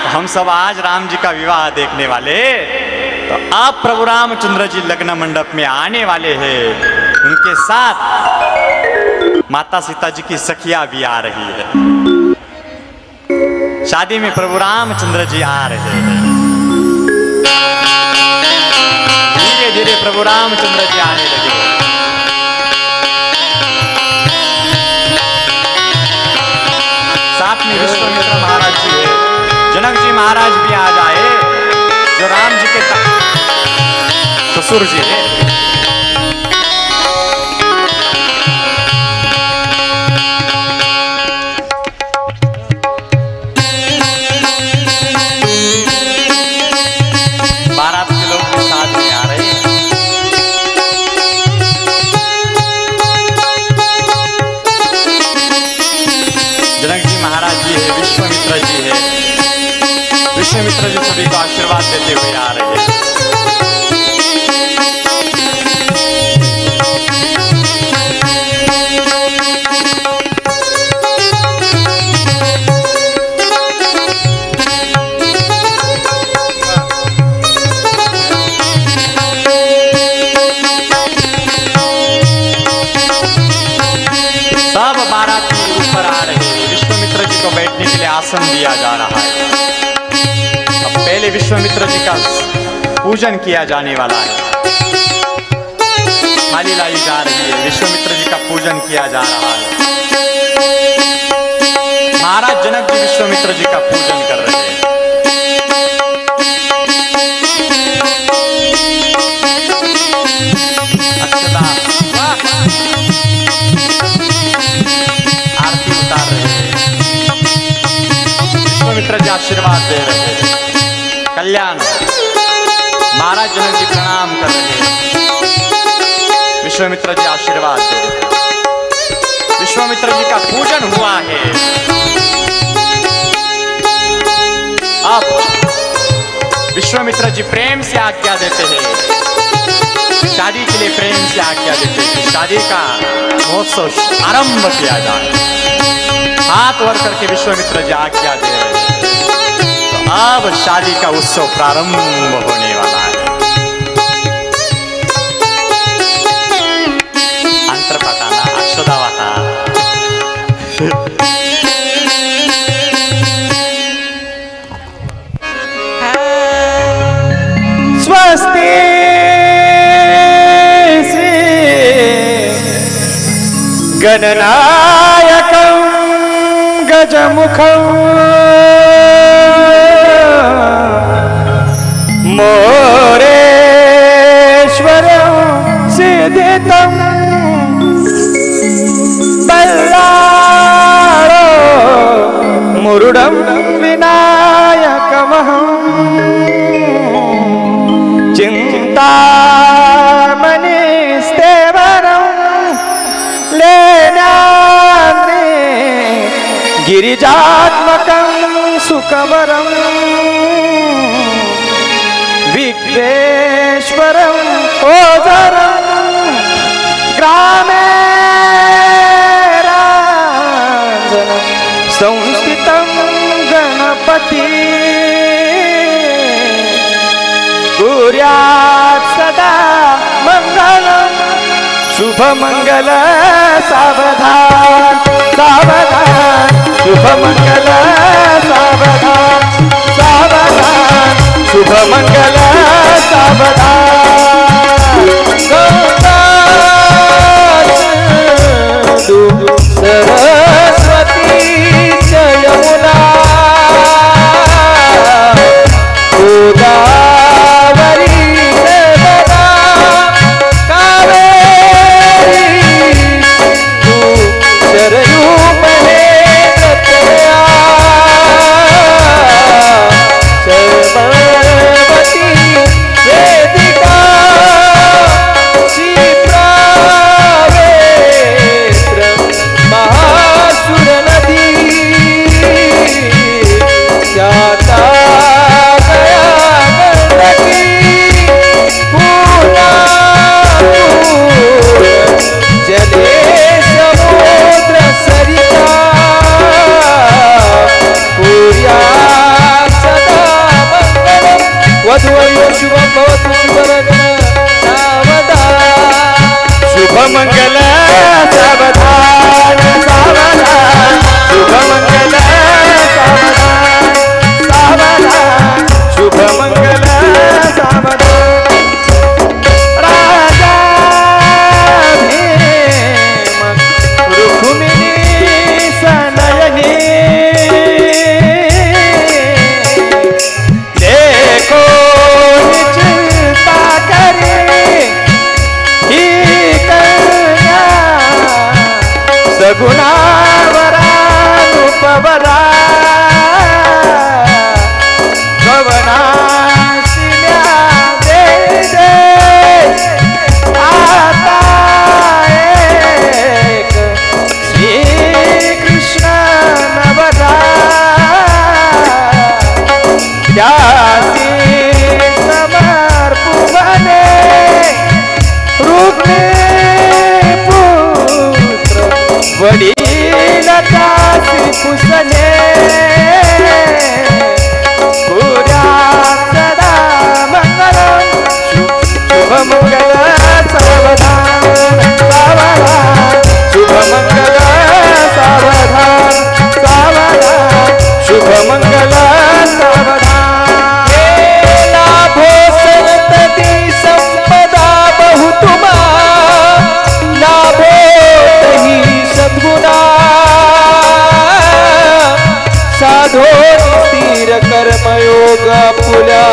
तो हम सब आज राम जी का विवाह देखने वाले। तो अब प्रभु रामचंद्र जी लग्न मंडप में आने वाले हैं। उनके साथ माता सीता जी की सखिया भी आ रही है। शादी में प्रभु रामचंद्र जी आ रहे हैं। धीरे धीरे प्रभु रामचंद्र जी आने लगे। साथ में विश्वामित्र महाराज जी है, जनक जी महाराज भी आ जाए, जो राम जी के ससुर जी है। आशीर्वाद देते हुए आ रहे हैं। सब बाराती ऊपर आ रहे हैं। विश्वामित्र जी को बैठने के लिए आसन दिया जा रहा है। अब पहले विश्वामित्र जी का पूजन किया जाने वाला है। थाली लाई जा रही है, विश्वामित्र जी का पूजन किया जा रहा है। महाराज जनक जी विश्वामित्र जी का पूजन कर रहे हैं। अक्षता आरती उतार रहे हैं। विश्वामित्र जी आशीर्वाद दे रहे हैं। कल्याण महाराज जनक जी प्रणाम कर रहे हैं। विश्वामित्र जी आशीर्वाद दे रहे हैं। विश्वामित्र जी का पूजन हुआ है। अब विश्वामित्र जी प्रेम से आज्ञा देते हैं, शादी के लिए प्रेम से आज्ञा देते हैं कि शादी का महोत्सव आरंभ किया जाए। हाथ वर करके विश्वामित्र जी आज्ञा दे रहे हैं। तो अब शादी का उत्सव प्रारंभ होने वाला है। अंतर पटाना अक्षदावता स्वस्ति गणनायकं गजमुखं मोरेश्वरं सिद्धितं बल्लाळो मुरुडं विनायकमहं चिन्तामणिस्तेवरं लेनाग्ने गिरिजात्मकं सुखवरं विघ्नेश्वरं ओदरं ग्रामे राञ्जनं संस्थितं गणपति कुर्यात् सदा मङ्गलं शुभमङ्गल सावधान सावधान शुभमङ्गल सावधान सावधान शुभमङ्गल सावधान सरस्वती च यमुना गोदावरी नर्मदा कावेरी सरयू महेन्द्रतनया सरस्वती वेदी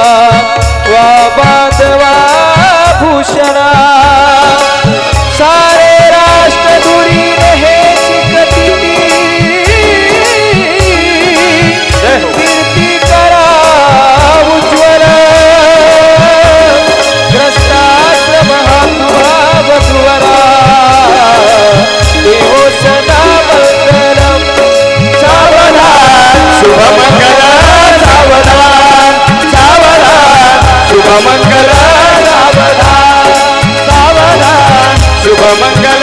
वा बांधवा भूषणा सारे राष्ट्र दुरी हे शिकती कीर्ती करा उज्ज्वल ग्रस्ताश्रम वधुवरा देहो सदा मंगलम सावधान शुभ मंगल सावधान सावधान शुभ मंगल सावधान सावधान शुभ मंगल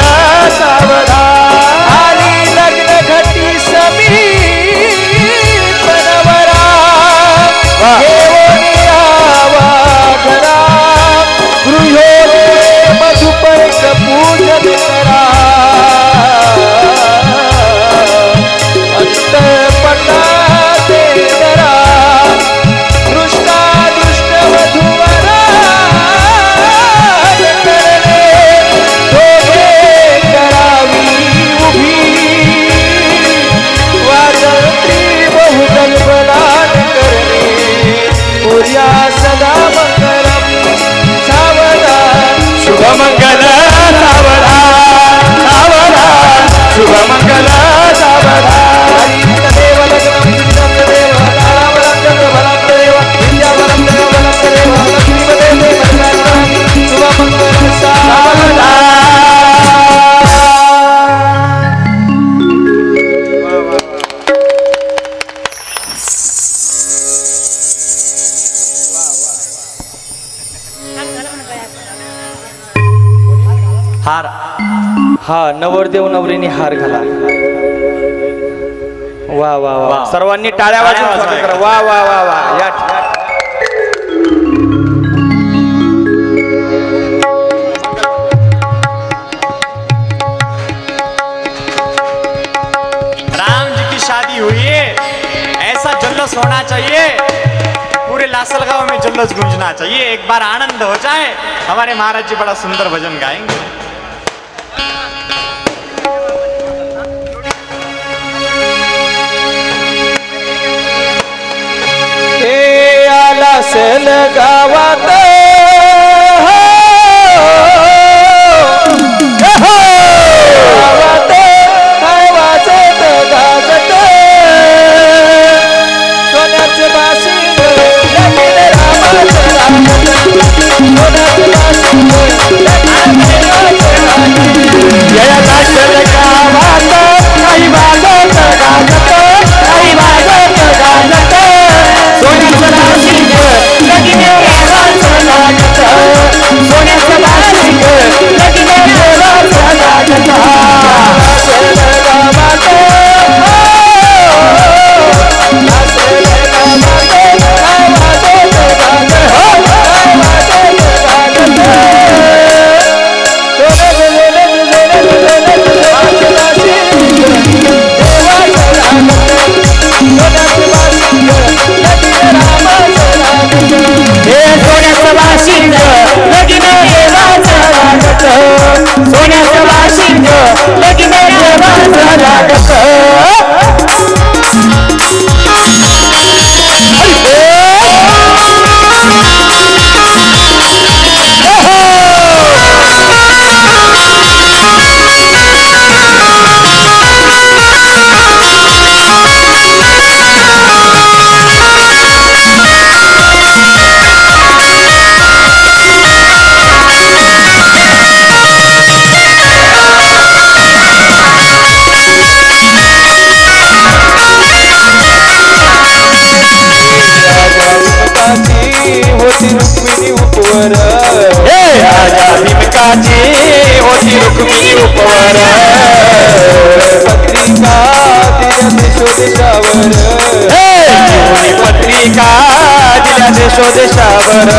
सावधान आली लग्न घटी समी बनवरा घरा गृहो मधुपर्क पूजन करा अंतपटा देवरा दृष्टा दुष्ट वधुवरा करणे दोघे करावी उभी वादळी बहुदल बलान करणे पुर्या सदा मंगलम सावधान शुभ मंगल सावधान सावधान शुभ मंगल सावधान देव लग्नम देव तारावरं चंद्रबलं देव विद्यावरं देव बलं देव लक्ष्मीपते देव शुभ मंगल सावधान हार हा नवरदेव नवरीने हार घाला वा वा वा सर्वांनी टाळ्या वाजवून स्वागत करा वा वा वा वा या राम जी की शादी हुई है, ऐसा जल्लोष होना चाहिए, पूरे लासलगांव में जल्लोष गूंजना चाहिए। एक बार आनंद हो जाए, हमारे महाराज जी बड़ा सुंदर भजन गाएंगे। लासल गावात गावात वाजत गाजत सोन्याचं बाशिंग लगीन रामाचं रागत सोन्याचं बाशिंग लगीन रामाचं या लासल गावात काही वाजत गाजत काही वाजत गाजत सोन्याचं बाशिंग लगीन रामाचं रागत सोन्याचं बाशिंग लगीन रामाचं रागत लासल गावात लासल गावात सोन्याचं बाशिंग लगीन देवाचं रागत सोन्याचं बाशिंग लगीन देवाचं रागत होती रुक्मिणी उपवर राजा भीमकाची होती रुक्मिणी उपवर पत्रिका दिल्या देशोदेशावर पत्रिका दिल्या देशोदेशावर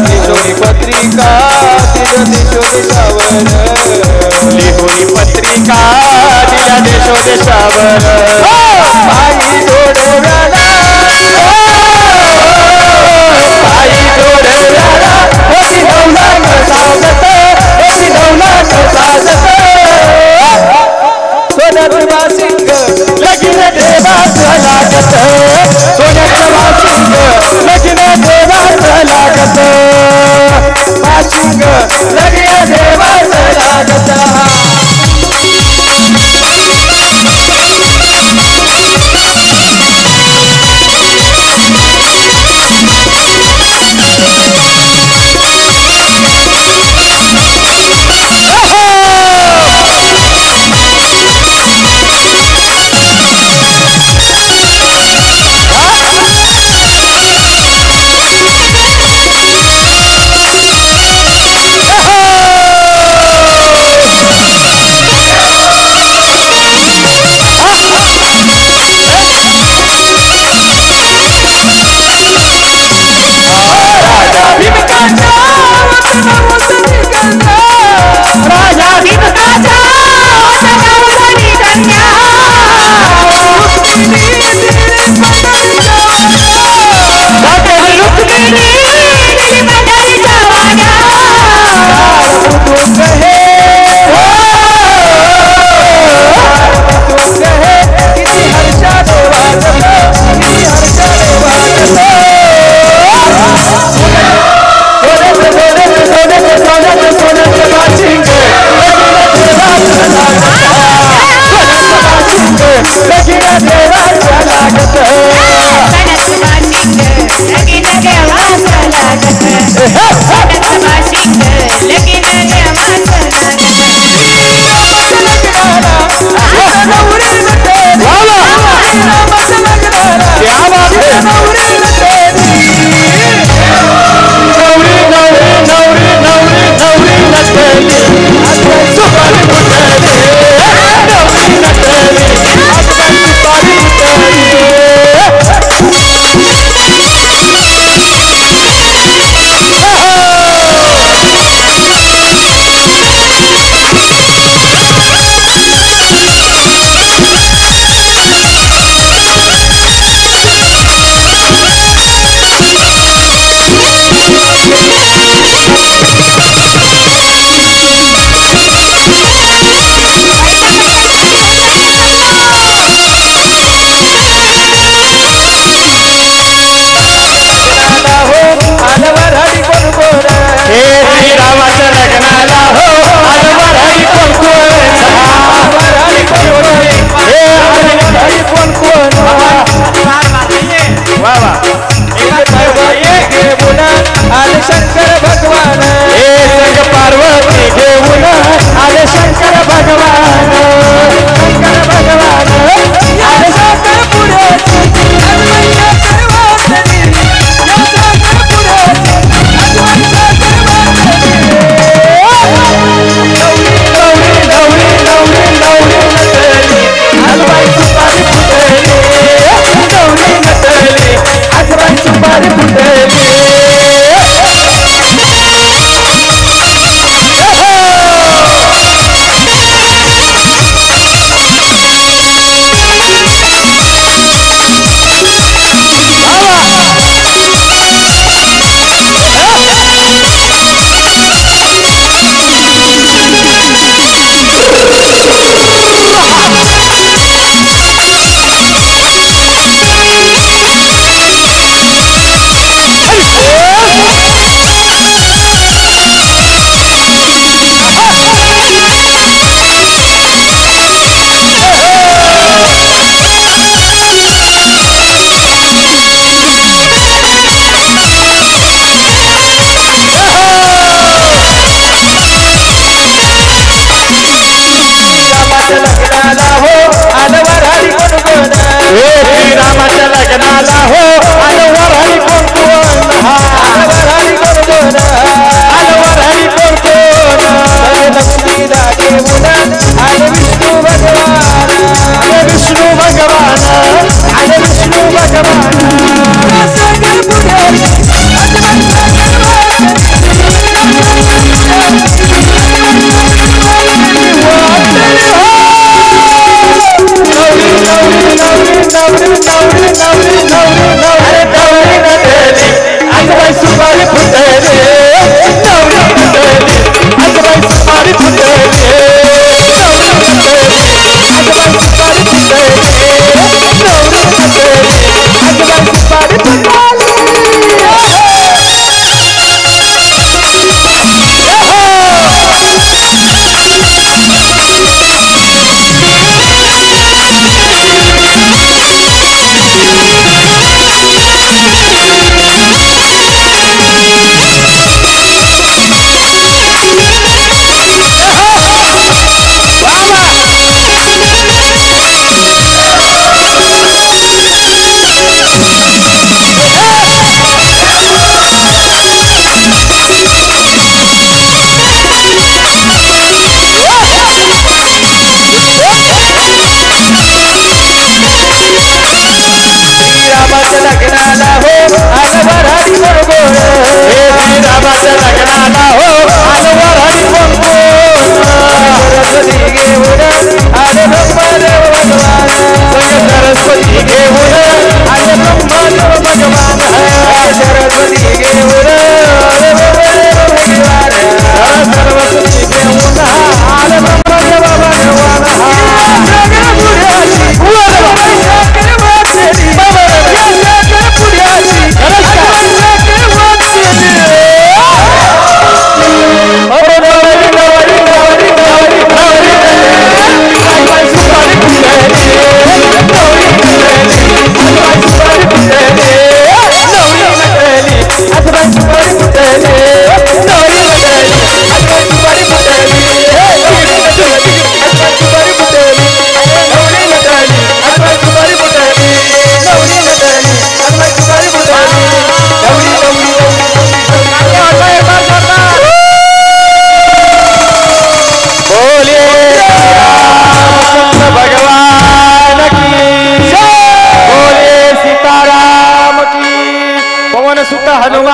लिहोनी पत्रिका दिल्या देशोदेशावर लिहोनी पत्रिका दिल्या देशोदेशावर पायी जोडव्याला पायी जोडव्याला होती नवनाथ साजत होती नवनाथ साजत सोन्याचं बाशिंग लगीन देवाचं लागत सोन्याचं बाशिंग लगीन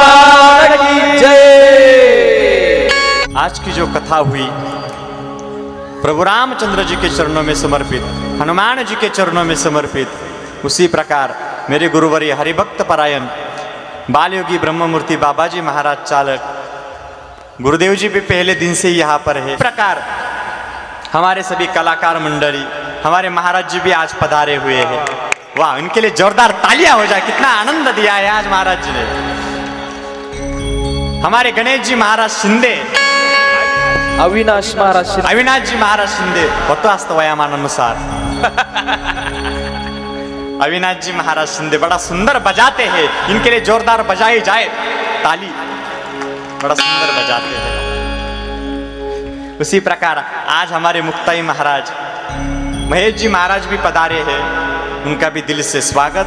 भगवान की जय। आज की जो कथा हुई प्रभु रामचंद्र जी के चरणों में समर्पित, हनुमान जी के चरणों में समर्पित, उसी प्रकार मेरे गुरुवर्य हरिभक्त परायण बालयोगी ब्रह्ममूर्ति बाबाजी महाराज चालक गुरुदेव जी भी पहले दिन से ही यहाँ पर है। इस प्रकार हमारे सभी कलाकार मंडली, हमारे महाराज जी भी आज पधारे हुए हैं। वाह, इनके लिए जोरदार तालियां हो जाए, कितना आनंद दिया है आज महाराज जी ने। हमारे गणेश जी महाराज शिंदे, अविनाश महाराज शिंदे, अविनाश जी महाराज शिंदे होतो असतं वयामानानुसार। अविनाश जी महाराज शिंदे बड़ा सुंदर बजाते हैं, इनके लिए जोरदार बजाई जाए ताली, बड़ा सुंदर बजाते हैं। उसी प्रकार आज हमारे मुक्ताई महाराज महेश जी महाराज भी पधारे हैं, उनका भी दिल से स्वागत।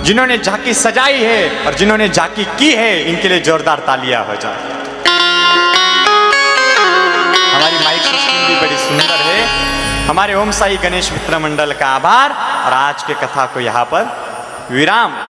जिन्होंने झांकी सजाई है और जिन्होंने झांकी की है, इनके लिए जोरदार तालियां हो जाए। हमारी माइक सिस्टम भी बड़ी सुंदर है। हमारे ओम साई गणेश मित्र मंडल का आभार और आज के कथा को यहाँ पर विराम।